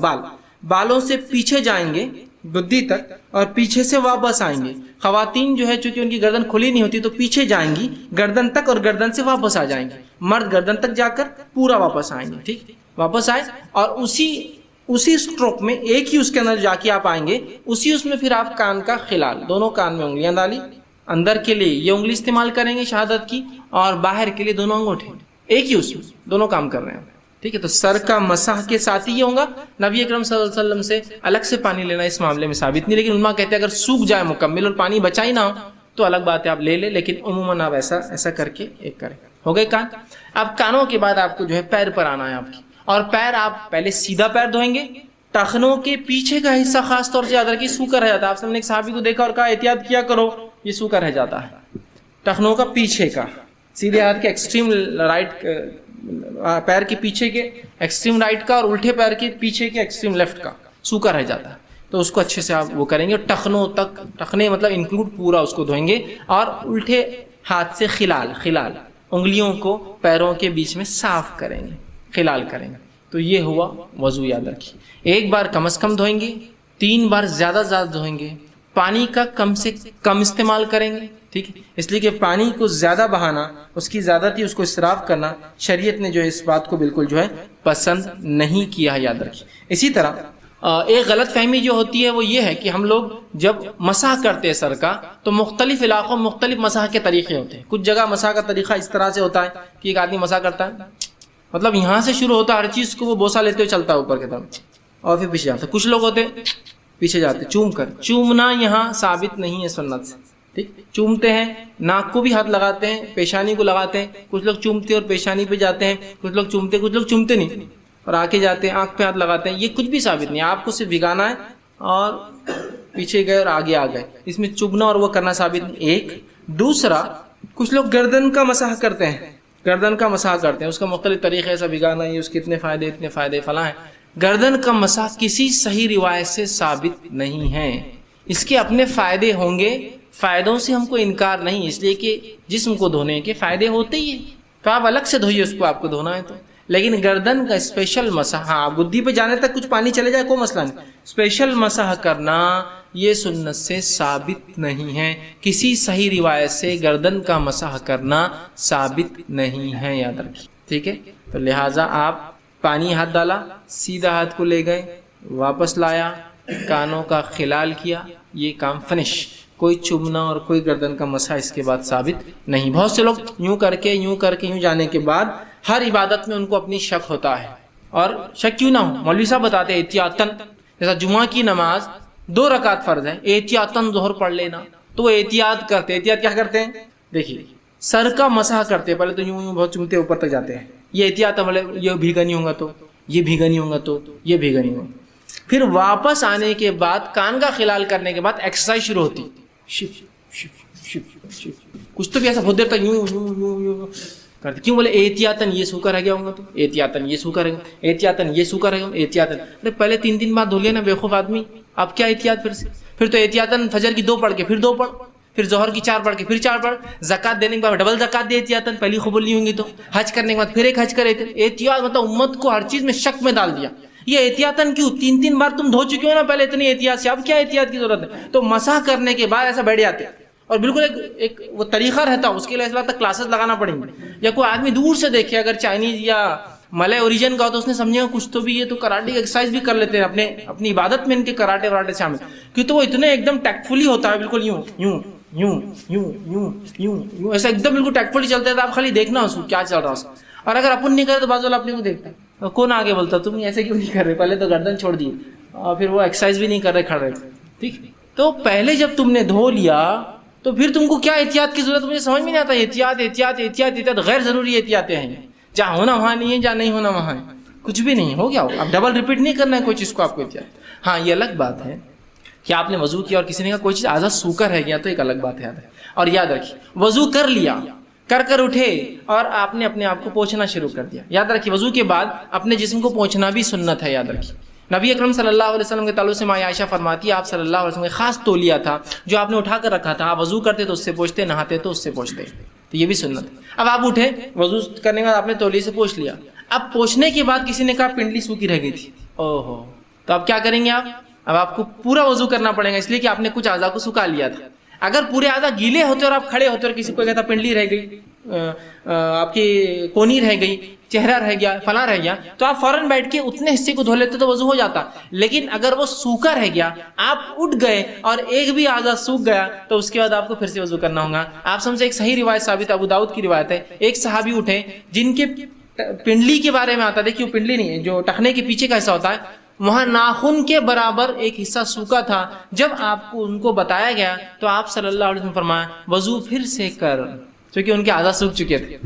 بالوں سے پیچھے جائیں گے گدی تک اور پیچھے سے واپس آئیں گے۔ خواتین جو ہے چونکہ ان کی گردن کھلی نہیں ہوتی تو پیچھے جائیں گی گردن تک اور گردن سے واپس آ جائیں گے۔ مرد گردن تک جا کر پورا واپس آئیں گے، ٹھیک، واپس آئے اور اسی اسٹروک میں ایک ہی اس کے اندر جا کے آپ آئیں گے، اسی اس میں پھر آپ کان کا خلال، دونوں کان میں انگلیاں ڈالی، اندر کے لیے یہ انگلی استعمال کریں گے شہادت کی، اور باہر کے لیے دونوں انگوٹھے، ایک ہی اس میں دونوں کام کر رہے ہیں، ٹھیک ہے۔ تو سر کا مسح کے ساتھ ہی یہ ہوگا۔ نبی اکرم صلی اللہ علیہ وسلم سے الگ سے پانی لینا اس معاملے میں ثابت نہیں، لیکن علماء کہتے ہیں اگر سوکھ جائے مکمل اور پانی بچا ہی نہ ہو تو الگ بات ہے، آپ لے لیں، لیکن عموماً آپ ایسا کر کے ایک کریں۔ ہو گئے کان۔ اب کانوں کے بعد آپ کو جو ہے پیر پر آنا ہے آپ کی، اور پیر آپ پہلے سیدھا پیر دھوئیں گے، ٹخنوں کے پیچھے کا حصہ خاص طور سے یاد رکھیے سوکھا رہ جاتا ہے۔ آپ نے ایک صحابی کو دیکھا اور کہا احتیاط کیا کرو، یہ سوکھا رہ جاتا ہے۔ ٹخنوں کا پیچھے کا، سیدھے ہاتھ کے ایکسٹریم رائٹ، پیر کے پیچھے کے ایکسٹریم رائٹ کا اور الٹے پیر کے پیچھے کے ایکسٹریم لیفٹ کا سوکھا رہ جاتا ہے، تو اس کو اچھے سے آپ وہ کریں گے، اور ٹخنوں تک، ٹخنے مطلب انکلوڈ پورا اس کو دھوئیں گے، اور الٹے ہاتھ سے خلال انگلیوں کو پیروں کے بیچ میں صاف کریں گے، خلال کریں گے۔ تو یہ ہوا وضو، یاد رکھیے 1 بار کم از کم دھوئیں گے، 3 بار زیادہ دھوئیں گے، پانی کا کم سے کم استعمال کریں گے، ٹھیک ہے، اس لیے کہ پانی کو زیادہ بہانا، اس کی زیادتی، اس کو اسراف کرنا شریعت نے جو ہے اس بات کو بالکل جو ہے پسند نہیں کیا ہے، یاد رکھیے۔ اسی طرح ایک غلط فہمی جو ہوتی ہے وہ یہ ہے کہ ہم لوگ جب مسح کرتے ہیں سر کا تو مختلف علاقوں میں مختلف مسح کے طریقے ہوتے ہیں. کچھ جگہ مسح کا طریقہ اس طرح سے ہوتا ہے کہ ایک آدمی مسح کرتا ہے، مطلب یہاں سے شروع ہوتا ہے ہر چیز کو وہ بوسہ لیتے ہوئے چلتا ہے اوپر کی طرف اور پھر پیچھے جاتا ہے. کچھ لوگ ہوتے پیچھے جاتے چوم کر. چومنا یہاں ثابت نہیں ہے سنت سے، ٹھیک. چومتے ہیں، ناک کو بھی ہاتھ لگاتے ہیں، پیشانی کو لگاتے ہیں. کچھ لوگ چومتے اور پیشانی پہ جاتے ہیں، کچھ لوگ چومتے، کچھ لوگ چومتے نہیں اور آگے جاتے ہیں، آنکھ پہ ہاتھ لگاتے ہیں. یہ کچھ بھی ثابت نہیں. آپ کو صرف بھگانا ہے اور پیچھے گئے اور آگے آ گئے. اس میں چبنا اور وہ کرنا ثابت نہیں. ایک دوسرا، کچھ لوگ گردن کا مسح کرتے ہیں. گردن کا مسح کرتے ہیں، اس کا مختلف طریقے ایسا بھگانا ہے، اس کے اتنے فائدے فلاں ہیں. گردن کا مسح کسی صحیح روایت سے ثابت نہیں ہے. اس کے اپنے فائدے ہوں گے، فائدوں سے ہم کو انکار نہیں، اس لیے کہ جسم کو دھونے کے فائدے ہوتے ہی ہیں تو آپ الگ سے دھوئیے اس کو، آپ کو دھونا ہے تو. لیکن گردن کا اسپیشل مسح، ہاں گدی پہ جانے تک کچھ پانی چلے جائے کوئی مسئلہ نہیں، اسپیشل مسح کرنا یہ سنت سے ثابت نہیں ہے. کسی صحیح روایت سے گردن کا مسح کرنا ثابت نہیں ہے، یاد رکھیے، ٹھیک ہے. تو لہٰذا آپ پانی ہاتھ ڈالا، سیدھا ہاتھ کو لے گئے، واپس لایا، کانوں کا خلال کیا، یہ کام فنش. کوئی چومنا اور کوئی گردن کا مسح اس کے بعد ثابت نہیں. بہت سے لوگ یوں کر کے یوں جانے کے بعد ہر عبادت میں ان کو اپنی شک ہوتا ہے. اور شک کیوں نہ ہو، مولوی صاحب بتاتے ہیں احتیاطاً، جیسا جمعہ کی نماز 2 رکعت فرض ہے، احتیاطاً ظہر پڑھ لینا، تو وہ احتیاط کرتے. احتیاط کیا کرتے ہیں؟ دیکھیے، سر کا مسح کرتے پہلے تو یوں بہت چومتے اوپر تک جاتے ہیں، یہ احتیاط ہے. یہ بھیگا نہیں ہوگا تو یہ بھیگا نہیں ہوگا تو یہ بھیگا نہیں ہوگا. پھر واپس آنے کے بعد کان کا خلال کرنے کے بعد ایکسرسائز شروع ہوتی. کچھ تو بھی ایسا بہت دیر تک یوں کرتے. کیوں؟ بولے احتیاطاً یہ سوکھا رہ گیا ہوگا تو احتیاطاً یہ سوکھا رہے گا، احتیاطاً یہ سوکھا رہے گا، احتیاطاً. ارے پہلے 3 بار دھو لیا نا بیوقوف آدمی، اب کیا احتیاط پھر سے؟ پھر تو احتیاطاً فجر کی 2 پڑھ کے پھر 2 پڑھ، پھر ظہر کی 4 پڑھ کے پھر 4 پڑھ، زکات دینے کے بعد ڈبل زکات دے احتیاطاً، پہلی قبول نہیں ہوں گی تو. حج کرنے کے بعد پھر ایک حج کرے. احتیاط مطلب امت کو ہر چیز میں شک میں ڈال دیا. یہ احتیاطاً کیوں؟ 3 بار تم دھو چکے ہو نا پہلے اتنی احتیاط سے، اب کیا احتیاط کی ضرورت ہے؟ تو مسح کرنے کے بعد ایسا بیٹھ جاتے اور بالکل ایک وہ طریقہ رہتا، اس کے لیے اس بات تک کلاسز لگانا پڑیں گے. یا کوئی آدمی دور سے دیکھے اگر چائنیز یا ملے اوریجن کا ہو تو اس نے سمجھے کچھ تو بھی یہ تو کراٹے کی ایکسرسائز بھی کر لیتے ہیں اپنی عبادت میں، ان کے کراٹے شامل. کیوں تو وہ اتنے ایک دم ٹیکٹفلی ہوتا ہے، بالکل یوں یوں یوں یوں یوں یوں یوں ایسا ایک دم بالکل ٹیکٹفلی چلتے ہیں. آپ خالی دیکھنا اس کو کیا چل رہا ہے. اور اگر اپن نہیں کرے تو بازو والا اپنے کو دیکھتا ہے، کون آگے بولتا تم ایسے کیوں نہیں کر رہے؟ پہلے تو گردن چھوڑ دیے اور پھر وہ ایکسرسائز بھی نہیں کر رہے، کھڑے. ٹھیک، تو پہلے جب تم نے دھو لیا تو پھر تم کو کیا احتیاط کی ضرورت؟ مجھے سمجھ میں نہیں آتا. احتیاط غیر ضروری احتیاطیں ہیں. جہاں ہونا وہاں نہیں ہے، جہاں نہیں ہونا وہاں ہے. کچھ بھی نہیں ہو گیا ہو، اب ڈبل ریپیٹ نہیں کرنا ہے کوئی چیز کو آپ کو احتیاط. ہاں یہ الگ بات ہے کہ آپ نے وضو کیا اور کسی نے کہا کوئی چیز آزاد سوکھا رہ گیا تو ایک الگ بات ہے. اور یاد رکھیے، وضو کر لیا، کر اٹھے اور آپ نے اپنے آپ کو پوچھنا شروع کر دیا. یاد رکھیے وضو کے بعد اپنے جسم کو پوچھنا بھی سنت ہے. یاد رکھیے نبی اکرم صلی اللہ علیہ وسلم کے تعلق سے ماں عائشہ فرماتی ہے آپ صلی اللہ علیہ وسلم نے خاص تولیہ تھا جو آپ نے اٹھا کر رکھا تھا. آپ وضو کرتے تو اس سے پوچھتے، نہاتے تو اس سے پوچھتے. تو یہ بھی سنت ہے. اب آپ اٹھے، وضو کرنے کے بعد آپ نے تولیے سے پوچھ لیا. اب پوچھنے کے بعد کسی نے کہا پنڈلی سوکھی رہ گئی تھی. اوہو، تو اب کیا کریں گے آپ؟ اب آپ کو پورا وضو کرنا پڑے گا، اس لیے کہ آپ نے کچھ اعضاء کو سکھا لیا تھا. اگر پورے اعضاء گیلے ہوتے اور آپ کھڑے ہوتے اور کسی کو کہتا پنڈلی رہ گئی، آپ کی کونی رہ گئی، چہرہ رہ گیا، فلاں رہ گیا، تو آپ فوراً بیٹھ کے اتنے حصے کو دھو لیتے تو وضو ہو جاتا. لیکن اگر وہ سوکھا رہ گیا، آپ اٹھ گئے اور ایک بھی اعضاء سوکھ گیا تو اس کے بعد آپ کو پھر سے وضو کرنا ہوگا. آپ سب سے ایک صحیح روایت ثابت ابو داؤد کی روایت ہے. ایک صحابی اٹھے جن کے پنڈلی کے بارے میں آتا، دیکھیے پنڈلی نہیں ہے، جو ٹخنے کے پیچھے کا حصہ ہوتا ہے، وہاں ناخن کے برابر ایک حصہ سوکھا تھا. جب آپ کو ان کو بتایا گیا تو آپ صلی اللہ علیہ وسلم فرمایا وضو پھر سے کر، کیونکہ ان کے اعضاء سوکھ چکے تھے.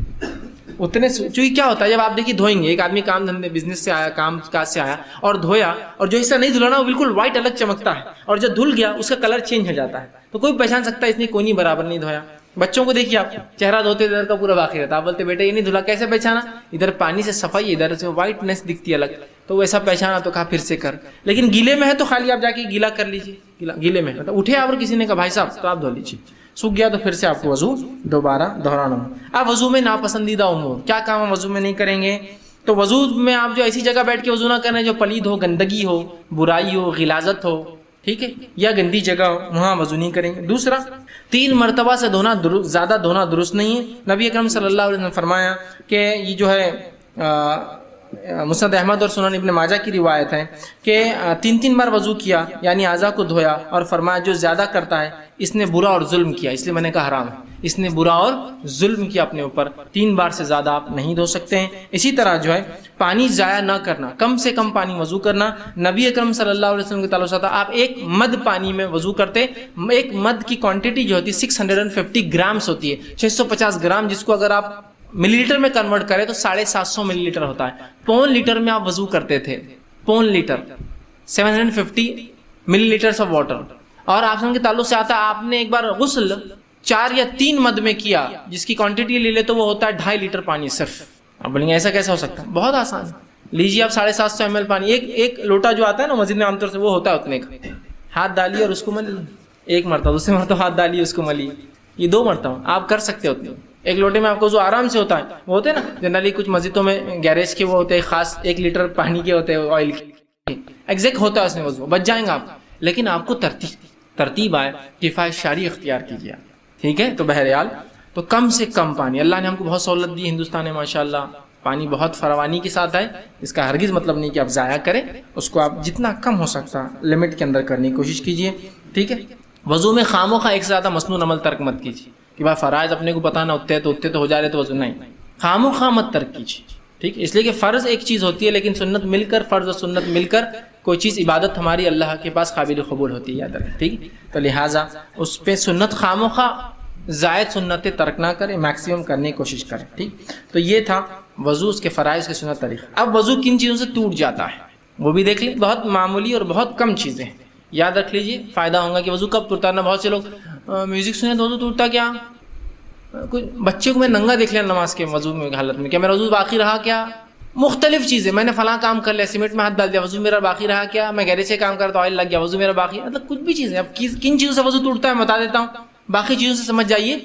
اتنے چونکہ کیا ہوتا ہے جب آپ دیکھیے دھوئیں گے، ایک آدمی کام دھندے بزنس سے آیا، کام کاج سے آیا اور دھویا، اور جو حصہ نہیں دھلانا وہ بالکل وائٹ الگ چمکتا ہے، اور جب دھل گیا اس کا کلر چینج ہو جاتا ہے، تو کوئی پہچان سکتا ہے اس نے کوئی نہیں برابر نہیں دھویا. بچوں کو دیکھیے آپ، چہرہ دھوتے ادھر کا پورا باقی رہتا، آپ بولتے بیٹا یہ نہیں دھلا، کیسے پہچانا؟ ادھر پانی سے صفائی، ادھر سے وائٹنس دکھتی الگ، تو ویسا پہچانا تو کہا پھر سے کر. لیکن گیلے میں ہے تو خالی آپ جا کے گیلا کر لیجیے. گیلے میں مطلب اٹھے اور کسی نے کہا بھائی صاحب تو آپ دھو لیجیے، سوکھ گیا تو پھر سے آپ کو وضو دوبارہ دہرانا ہو. اب وضو میں ناپسندیدہ امور کیا کام ہم وضو میں نہیں کریں گے؟ تو وضو میں آپ جو ایسی جگہ بیٹھ کے وضو نہ کریں جو پلید ہو، گندگی ہو، برائی ہو، غلاظت ہو، ٹھیک ہے، یا گندی جگہ ہو، وہاں وضو نہیں کریں گے. دوسرا، 3 مرتبہ سے زیادہ دھونا درست نہیں ہے. نبی اکرم صلی اللہ علیہ وسلم نے فرمایا کہ یہ جو ہے مسند احمد اور سنن ابن ماجہ کی روایت ہے کہ 3 بار وضو کیا یعنی اعضاء کو دھویا اور فرمایا جو زیادہ کرتا ہے اس نے برا اور ظلم کیا، اس لیے میں نے کہا حرام ہے، اس نے برا اور ظلم کیا اپنے اوپر، 3 بار سے زیادہ آپ نہیں دھو سکتے ہیں۔ اسی طرح جو ہے پانی ضائع نہ کرنا، کم سے کم پانی وضو کرنا۔ نبی اکرم صلی اللہ علیہ وسلم کے تعلق سے تھا آپ 1 مد پانی میں وضو کرتے، 1 مد کی کوانٹٹی جو ہوتی ہے 650 گرامز ہوتی ہے، 650 گرام، جس کو اگر آپ ملی لیٹر میں کنورٹ کریں تو 750 ملی لیٹر ہوتا ہے، پون لیٹر میں آپ وضو کرتے تھے، پون لیٹر 750 ملی لیٹر آف واٹر۔ اور آپ کے تعلق سے آتا ہے آپ نے ایک بار غسل 4 یا 3 مد میں کیا، جس کی کوانٹٹی لے لے تو وہ ہوتا ہے 2.5 لیٹر پانی صرف۔ آپ بولیں گے ایسا کیسا ہو سکتا ہے؟ بہت آسان ہے، لیجیے آپ 750 ml پانی، ایک لوٹا جو آتا ہے نا مسجد میں عام طور سے وہ ہوتا ہے اتنے کا، ہاتھ ڈالیے اور اس کو ملیے، 1 مرتبہ، دوسری مرتبہ ہاتھ ڈالیے اس کو ملیے، یہ 2 مرتبہ آپ کر سکتے ہوتے ہیں۔ 1 لوٹے میں آپ کو جو آرام سے ہوتا ہے، وہ ہوتے ہیں نا جنرلی کچھ مسجدوں میں گیریج کے وہ ہوتے ہیں خاص 1 لیٹر پانی کے ہوتے ہیں آئل کے، ایگزیکٹ ہوتا ہے اس میں وضو، بچ جائیں گے آپ، لیکن آپ کو ترتیب آئے، کفایت شاری اختیار کیجیے، ٹھیک ہے؟ تو بہرحال تو کم سے کم پانی، اللہ نے ہم کو بہت سہولت دی ہندوستان میں ماشاءاللہ، پانی بہت فراوانی کے ساتھ ہے، اس کا ہرگز مطلب نہیں کہ آپ ضائع کریں، اس کو آپ جتنا کم ہو سکتا لمٹ کے اندر کرنے کی کوشش کیجیے، ٹھیک ہے؟ وضو میں خواہ ایک سے زیادہ مسنون عمل ترک مت کیجیے کہ بھائی فرائض اپنے کو پتہ نہ ہوتے تو ہو جا رہے تو وضو نہیں، خواہ مت ترک کیجیے، ٹھیک؟ اس لیے کہ فرض ایک چیز ہوتی ہے لیکن سنت مل کر، فرض اور سنت مل کر کوئی چیز عبادت ہماری اللہ کے پاس قابل قبول ہوتی ہے، یاد رکھیں، ٹھیک؟ تو لہٰذا اس پہ سنت خواہ زائد سنتیں ترک نہ کریں، میکسیمم کرنے کی کوشش کریں، ٹھیک؟ تو یہ تھا وضو، اس کے فرائض کے سنت طریقہ۔ اب وضو کن چیزوں سے ٹوٹ جاتا ہے وہ بھی دیکھ لیں، بہت معمولی اور بہت کم چیزیں ہیں، یاد رکھ لیجیے، فائدہ ہوگا کہ وضو کب ٹوٹتا ہے۔ نا بہت سے لوگ میوزک سنے تو وضو ٹوٹتا کیا؟ کوئی بچے کو میں ننگا دیکھ لیا نماز کے وضو میں حالت میں، کیا میرا وضو باقی رہا کیا؟ مختلف چیزیں، میں نے فلاں کام کر لیا، سیمنٹ میں ہاتھ ڈال دیا، وضو میرا باقی رہا کیا؟ میں گیریج سے کام کرتا آئل لگ گیا، وضو میرا باقی، مطلب کچھ بھی چیزیں۔ اب کن چیزوں سے وضو ٹوٹتا ہے میں بتا دیتا ہوں، باقی چیزوں سے سمجھ جائیے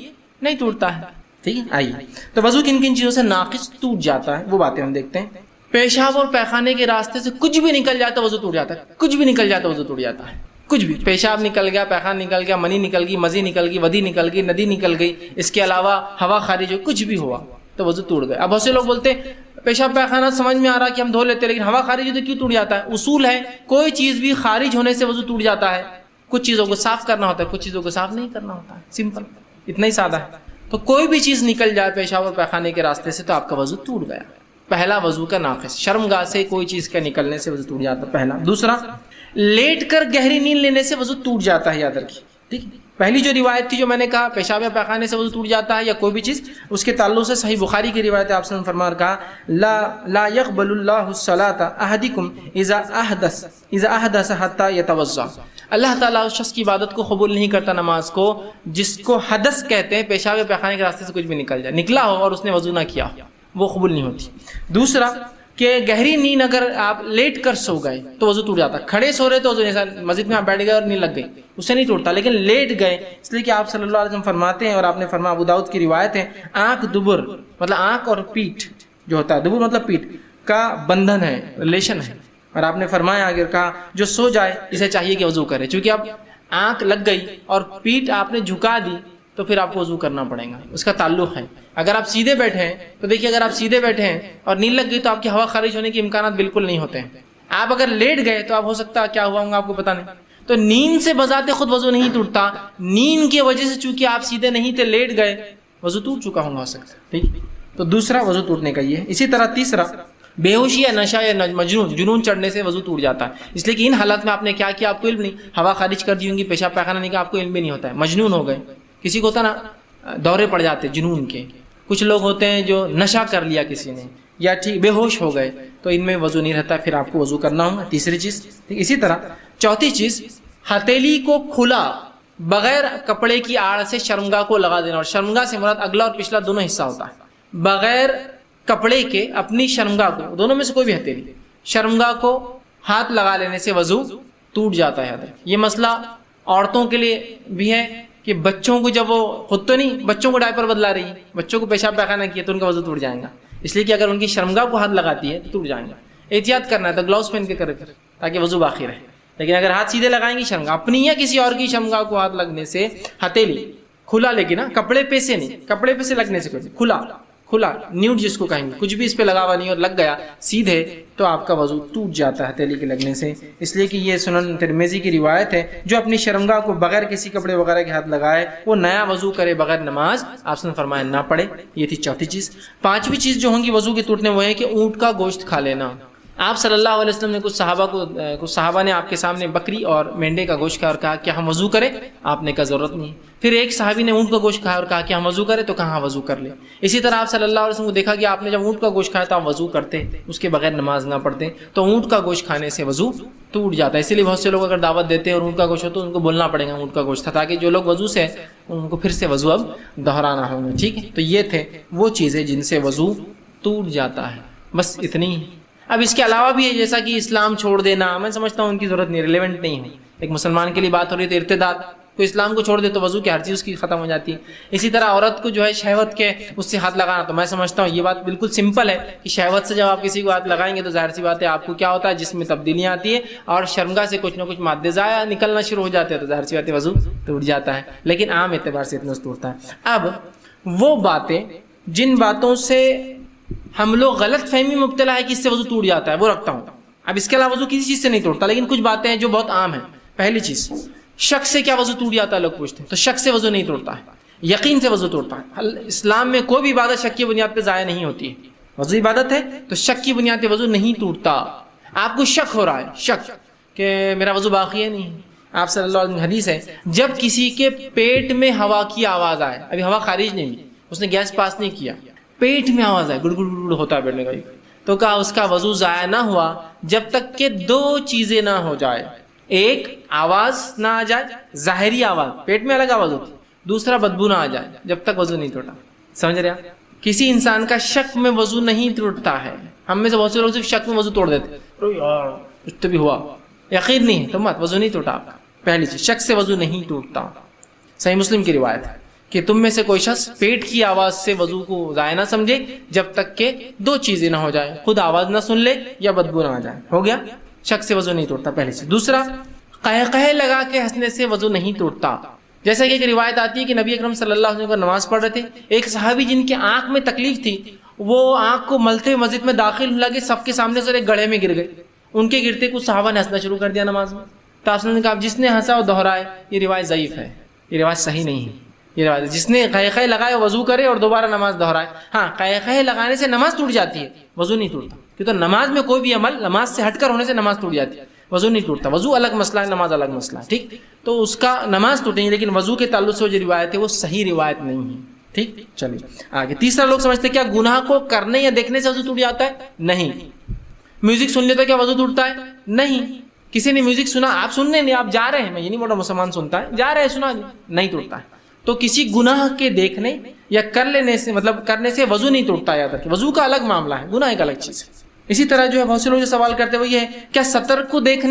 نہیں ٹوٹتا ہے، ٹھیک ہے؟ آئیے تو وضو کن چیزوں سے ناقص ٹوٹ جاتا ہے وہ باتیں ہم دیکھتے ہیں۔ پیشاب اور پیخانے کے راستے سے کچھ بھی نکل جاتا ہے وضو ٹوٹ جاتا ہے، کچھ بھی نکل جاتا ہے وضو ٹوٹ جاتا ہے، کچھ بھی، پیشاب نکل گیا، پیخان نکل گیا، منی نکل گئی، مزی نکل گئی، ودی نکل گئی، ندی نکل گئی، اس کے علاوہ ہوا خارج ہوئی، کچھ بھی ہوا تو وضو ٹوٹ گیا۔ اب بہت سے لوگ بولتے ہیں پیشاب پیخانہ سمجھ میں آ رہا کہ ہم دھو لیتے لیکن ہوا خارج ہوئی تو کیوں ٹوٹ جاتا ہے؟ اصول ہے کوئی چیز بھی خارج ہونے سے وضو ٹوٹ جاتا ہے، کچھ چیزوں کو صاف کرنا ہوتا ہے، کچھ چیزوں کو صاف نہیں کرنا ہوتا ہے، سمپل، اتنا ہی سادہ ہے۔ تو کوئی بھی چیز نکل جائے پیشاب اور پیخانے کے راستے سے تو آپ کا وضو ٹوٹ گیا، پہلا وضو کا ناقص۔ شرمگاہ سے کوئی چیز کا نکلنے سے وضو ٹوٹ جاتا ہے، پہلا۔ دوسرا، لیٹ کر گہری نیند لینے سے وضو ٹوٹ جاتا ہے، یاد رکھیے، ٹھیک ہے؟ پہلی جو روایت تھی جو میں نے کہا پیشاب یا پیخانے سے وضو ٹوٹ جاتا ہے یا کوئی بھی چیز، اس کے تعلق سے صحیح بخاری کی روایت ہے، آپ نے فرمایا کہا لا يقبل الله الصلاة احدكم اذا احدث حتى يتوضا، اللہ تعالیٰ اس شخص کی عبادت کو قبول نہیں کرتا، نماز کو، جس کو حدث کہتے ہیں، پیشاب یا پیخانے کے راستے سے کچھ بھی نکل جائے، نکلا ہو اور اس نے وضو نہ کیا، وہ قبول نہیں ہوتی۔ دوسرا کہ گہری نیند اگر آپ لیٹ کر سو گئے تو وضو ٹوٹ جاتا ہے، کھڑے سو رہے تو وضو نہیں، مسجد میں آپ بیٹھ گئے اور نیند لگ گئی اس سے نہیں ٹوٹتا، لیکن لیٹ گئے، اس لیے کہ آپ صلی اللہ علیہ وسلم فرماتے ہیں اور آپ نے فرمایا، ابو داؤد کی روایت ہے، آنکھ دبر مطلب آنکھ اور پیٹھ جو ہوتا ہے، دبر مطلب پیٹھ کا بندھن ہے، ریلیشن ہے، اور آپ نے فرمایا اگر کہا جو سو جائے اسے چاہیے کہ وضو کرے، چونکہ اب آنکھ لگ گئی اور پیٹھ آپ نے جھکا دی تو پھر آپ کو وضو کرنا پڑے گا، اس کا تعلق ہے۔ اگر آپ سیدھے بیٹھے ہیں تو دیکھیے، اگر آپ سیدھے بیٹھے ہیں اور نیند لگ گئی تو آپ کی ہوا خارج ہونے کے امکانات بالکل نہیں ہوتے ہیں۔ آپ اگر لیٹ گئے تو آپ ہو سکتا ہے کیا ہوا ہوگا آپ کو پتہ نہیں، تو نیند سے بذات خود وضو نہیں ٹوٹتا، نیند کی وجہ سے چونکہ آپ سیدھے نہیں تھے، لیٹ گئے، وضو ٹوٹ چکا ہوگا ہو سکتا ہے، ٹھیک؟ تو دوسرا وضو ٹوٹنے کا یہ ہے۔ اسی طرح تیسرا، بے ہوشی یا نشہ یا جنون چڑھنے سے وضو ٹوٹ جاتا ہے، اس لیے کہ ان حالات میں آپ نے کیا کیا آپ کو علم نہیں، ہوا خارج کر دی ہوں گی، پیشاب پیخانہ نہیں کیا، آپ کو علم بھی نہیں ہوتا ہے، مجنون ہو گئے۔ کسی کو ہوتا نا دورے پڑ جاتے جنون کے، کچھ لوگ ہوتے ہیں جو نشہ کر لیا کسی نے، یا ٹھیک بے ہوش ہو گئے، تو ان میں وضو نہیں رہتا، پھر آپ کو وضو کرنا ہوگا، تیسری چیز، ٹھیک؟ اسی طرح چوتھی چیز، ہتھیلی کو کھلا بغیر کپڑے کی آڑ سے شرمگاہ کو لگا دینا، اور شرمگاہ سے مراد اگلا اور پچھلا دونوں حصہ ہوتا ہے، بغیر کپڑے کے اپنی شرمگاہ کو، دونوں میں سے کوئی بھی ہتھیلی، شرمگاہ کو ہاتھ لگا لینے سے وضو ٹوٹ جاتا ہے۔ یہ مسئلہ عورتوں کے لیے بھی ہے کہ بچوں کو جب وہ خود تو نہیں، بچوں کو ڈائپر بدلا رہی ہے، بچوں کو پیشاب پیخانہ کیا تو ان کا وضو ٹوٹ جائے گا، اس لیے کہ اگر ان کی شرمگاہ کو ہاتھ لگاتی ہے تو ٹوٹ جائیں گا۔ احتیاط کرنا ہے تو گلاؤز پہن کے کرے تاکہ وضو باقی رہے، لیکن اگر ہاتھ سیدھے لگائیں گی شرمگاہ اپنی یا کسی اور کی شرمگاہ کو ہاتھ لگنے سے، ہتھیلی کھلا، لیکن کپڑے پہ سے نہیں، کپڑے پہ سے لگنے سے کھلا کھلا نیوڈ جس کو کہیں گے، کچھ بھی اس پہ لگا ہوا نہیں اور لگ گیا سیدھے، تو آپ کا وضو ٹوٹ جاتا ہے ہتھیلی کے لگنے سے. اس لیے کہ یہ سنن ترمذی کی روایت ہے، جو اپنی شرمگاہ کو بغیر کسی کپڑے وغیرہ کے ہاتھ لگائے وہ نیا وضو کرے بغیر نماز آپ نے فرمایا نہ پڑھے. یہ تھی چوتھی چیز. پانچویں چیز جو ہوں گی وضو کے ٹوٹنے وہ ہے کہ اونٹ کا گوشت کھا لینا. آپ صلی اللہ علیہ وسلم نے کچھ صحابہ نے آپ کے سامنے بکری اور مینڈے کا گوشت کھایا اور کہا کیا ہم وضو کریں؟ آپ نے کہا ضرورت نہیں. پھر ایک صحابی نے اونٹ کا گوشت کھایا اور کہا کہ ہم وضو کریں؟ تو کہاں وضو کر لیں. اسی طرح آپ صلی اللہ علیہ وسلم کو دیکھا کہ آپ نے جب اونٹ کا گوشت کھایا تو آپ وضو کرتے، اس کے بغیر نماز نہ پڑھتے. تو اونٹ کا گوشت کھانے سے وضو ٹوٹ جاتا ہے. اسی لیے بہت سے لوگ اگر دعوت دیتے ہیں اور اونٹ کا گوشت ہو تو ان کو بولنا پڑے گا اونٹ کا گوشت تھا، تاکہ جو لوگ وضو سے ان کو پھر سے وضو اب دہرانا ہوگا. ٹھیک ہے، تو یہ تھے وہ چیزیں جن سے وضو ٹوٹ جاتا ہے. بس اتنی. اب اس کے علاوہ بھی ہے، جیسا کہ اسلام چھوڑ دینا، میں سمجھتا ہوں ان کی ضرورت نہیں، ریلیونٹ نہیں ہے. ایک مسلمان کے لیے بات ہو رہی ہے، ارتداد، کوئی اسلام کو چھوڑ دے تو وضو کی ہر چیز اس کی ختم ہو جاتی ہے. اسی طرح عورت کو جو ہے شہوت کے اس سے ہاتھ لگانا، تو میں سمجھتا ہوں یہ بات بالکل سمپل ہے کہ شہوت سے جب آپ کسی کو ہاتھ لگائیں گے تو ظاہر سی بات ہے آپ کو کیا ہوتا ہے، جس میں تبدیلیاں آتی ہے اور شرمگاہ سے کچھ نہ کچھ مادے ضائع نکلنا شروع ہو جاتے ہیں، تو ظاہر سی بات ہے وضو ٹوٹ جاتا ہے. لیکن عام اعتبار سے اتنا ٹوٹتا ہے. اب وہ باتیں جن باتوں سے ہم لوگ غلط فہمی مبتلا ہے کہ اس سے وضو ٹوٹ جاتا ہے وہ رکھتا ہوں. اب اس کے علاوہ وضو کسی چیز سے نہیں ٹوٹتا، لیکن کچھ باتیں ہیں جو بہت عام ہیں. پہلی چیز، شک سے کیا وضو ٹوٹ جاتا ہے؟ لوگ پوچھتے ہیں. تو شک سے وضو نہیں ٹوٹتا ہے، یقین سے وضو ٹوٹتا ہے. اسلام میں کوئی بھی عبادت شک کی بنیاد پہ ضائع نہیں ہوتی ہے. وضو عبادت ہے تو شک کی بنیاد پہ وضو نہیں ٹوٹتا. آپ کو شک ہو رہا ہے، شک کہ میرا وضو باقی ہے نہیں، آپ صلی اللہ علیہ وسلم حدیث ہے جب کسی کے پیٹ میں ہوا کی آواز آئے، ابھی ہوا خارج نہیں ہوئی، اس نے گیس پاس نہیں کیا، پیٹ میں آواز آئے، گڑ گڑ گڑ ہوتا ہے بیٹھنے کا، تو کہا اس کا وضو ضائع نہ ہوا جب تک کہ دو چیزیں نہ ہو جائے. ایک، آواز نہ آ جائے، ظاہری آواز، پیٹ میں الگ آواز ہوتی. دوسرا، بدبو نہ آ جائے، جب تک وضو نہیں ٹوٹا. سمجھ رہے آپ؟ کسی انسان کا شک میں وضو نہیں ٹوٹتا ہے. ہم میں سے بہت سے لوگ صرف شک میں وضو توڑ دیتے، یار کچھ تو بھی ہوا، یقین نہیں ہے تو مت، وضو نہیں ٹوٹا آپ کا. پہلی چیز، شک سے وضو نہیں ٹوٹتا. صحیح مسلم کی روایت ہے کہ تم میں سے کوئی شخص پیٹ کی آواز سے وضو کو ضائع نہ سمجھے جب تک کہ دو چیزیں نہ ہو جائے، خود آواز نہ سن لے یا بدبو نہ آ جائے. ہو گیا، شک سے وضو نہیں ٹوٹتا، پہلی چیز. دوسرا، قہقہے لگا کے ہنسنے سے وضو نہیں ٹوٹتا. جیسا کہ ایک روایت آتی ہے کہ نبی اکرم صلی اللہ علیہ وسلم کو نماز پڑھ رہے تھے، ایک صحابی جن کے آنکھ میں تکلیف تھی وہ آنکھ کو ملتے ہوئے مسجد میں داخل لگے، صف کے سامنے سے ایک گڑھے میں گر گئے. ان کے گرتے کچھ صحابہ نے ہنسنا شروع کر دیا نماز میں. تو آپ نے کہا جس نے ہنسا وہ دہرائے. یہ روایت ضعیف ہے، یہ روایت صحیح نہیں ہے. یہ روایت جس نے قہقہے لگائے وضو کرے اور دوبارہ نماز دہرائے. ہاں، قہقہے لگانے سے نماز ٹوٹ جاتی ہے، وضو نہیں ٹوٹتا. کیوں؟ تو نماز میں کوئی بھی عمل نماز سے ہٹ کر ہونے سے نماز ٹوٹ جاتی ہے، وضو نہیں ٹوٹتا. وضو الگ مسئلہ ہے، نماز الگ مسئلہ ہے. ٹھیک، تو اس کا نماز ٹوٹیں گی، لیکن وضو کے تعلق سے جو روایت ہے وہ صحیح روایت نہیں ہے. ٹھیک، چلیے آگے. تیسرا، لوگ سمجھتے ہیں کیا گناہ کو کرنے یا دیکھنے سے وضو ٹوٹ جاتا ہے؟ نہیں. میوزک سن لیتا کیا وضو ٹوٹتا ہے؟ نہیں. کسی نے میوزک سنا، آپ سننے نہیں، آپ جا رہے ہیں، میں یہ نہیں بول رہا مسلمان سنتا ہے، جا رہے ہیں سنا نہیں ٹوٹتا ہے. تو کسی گناہ کے دیکھنے یا کر لینے سے، مطلب کرنے سے وضو نہیں ٹوٹتا. یاد رکھیں، وضو کا الگ معاملہ ہے، گناہ ایک الگ چیز ہے. اسی طرح جو ہے بہت سے لوگ جو سوال کرتے ہیں وہ یہ ہے کیا سطر کو دیکھنے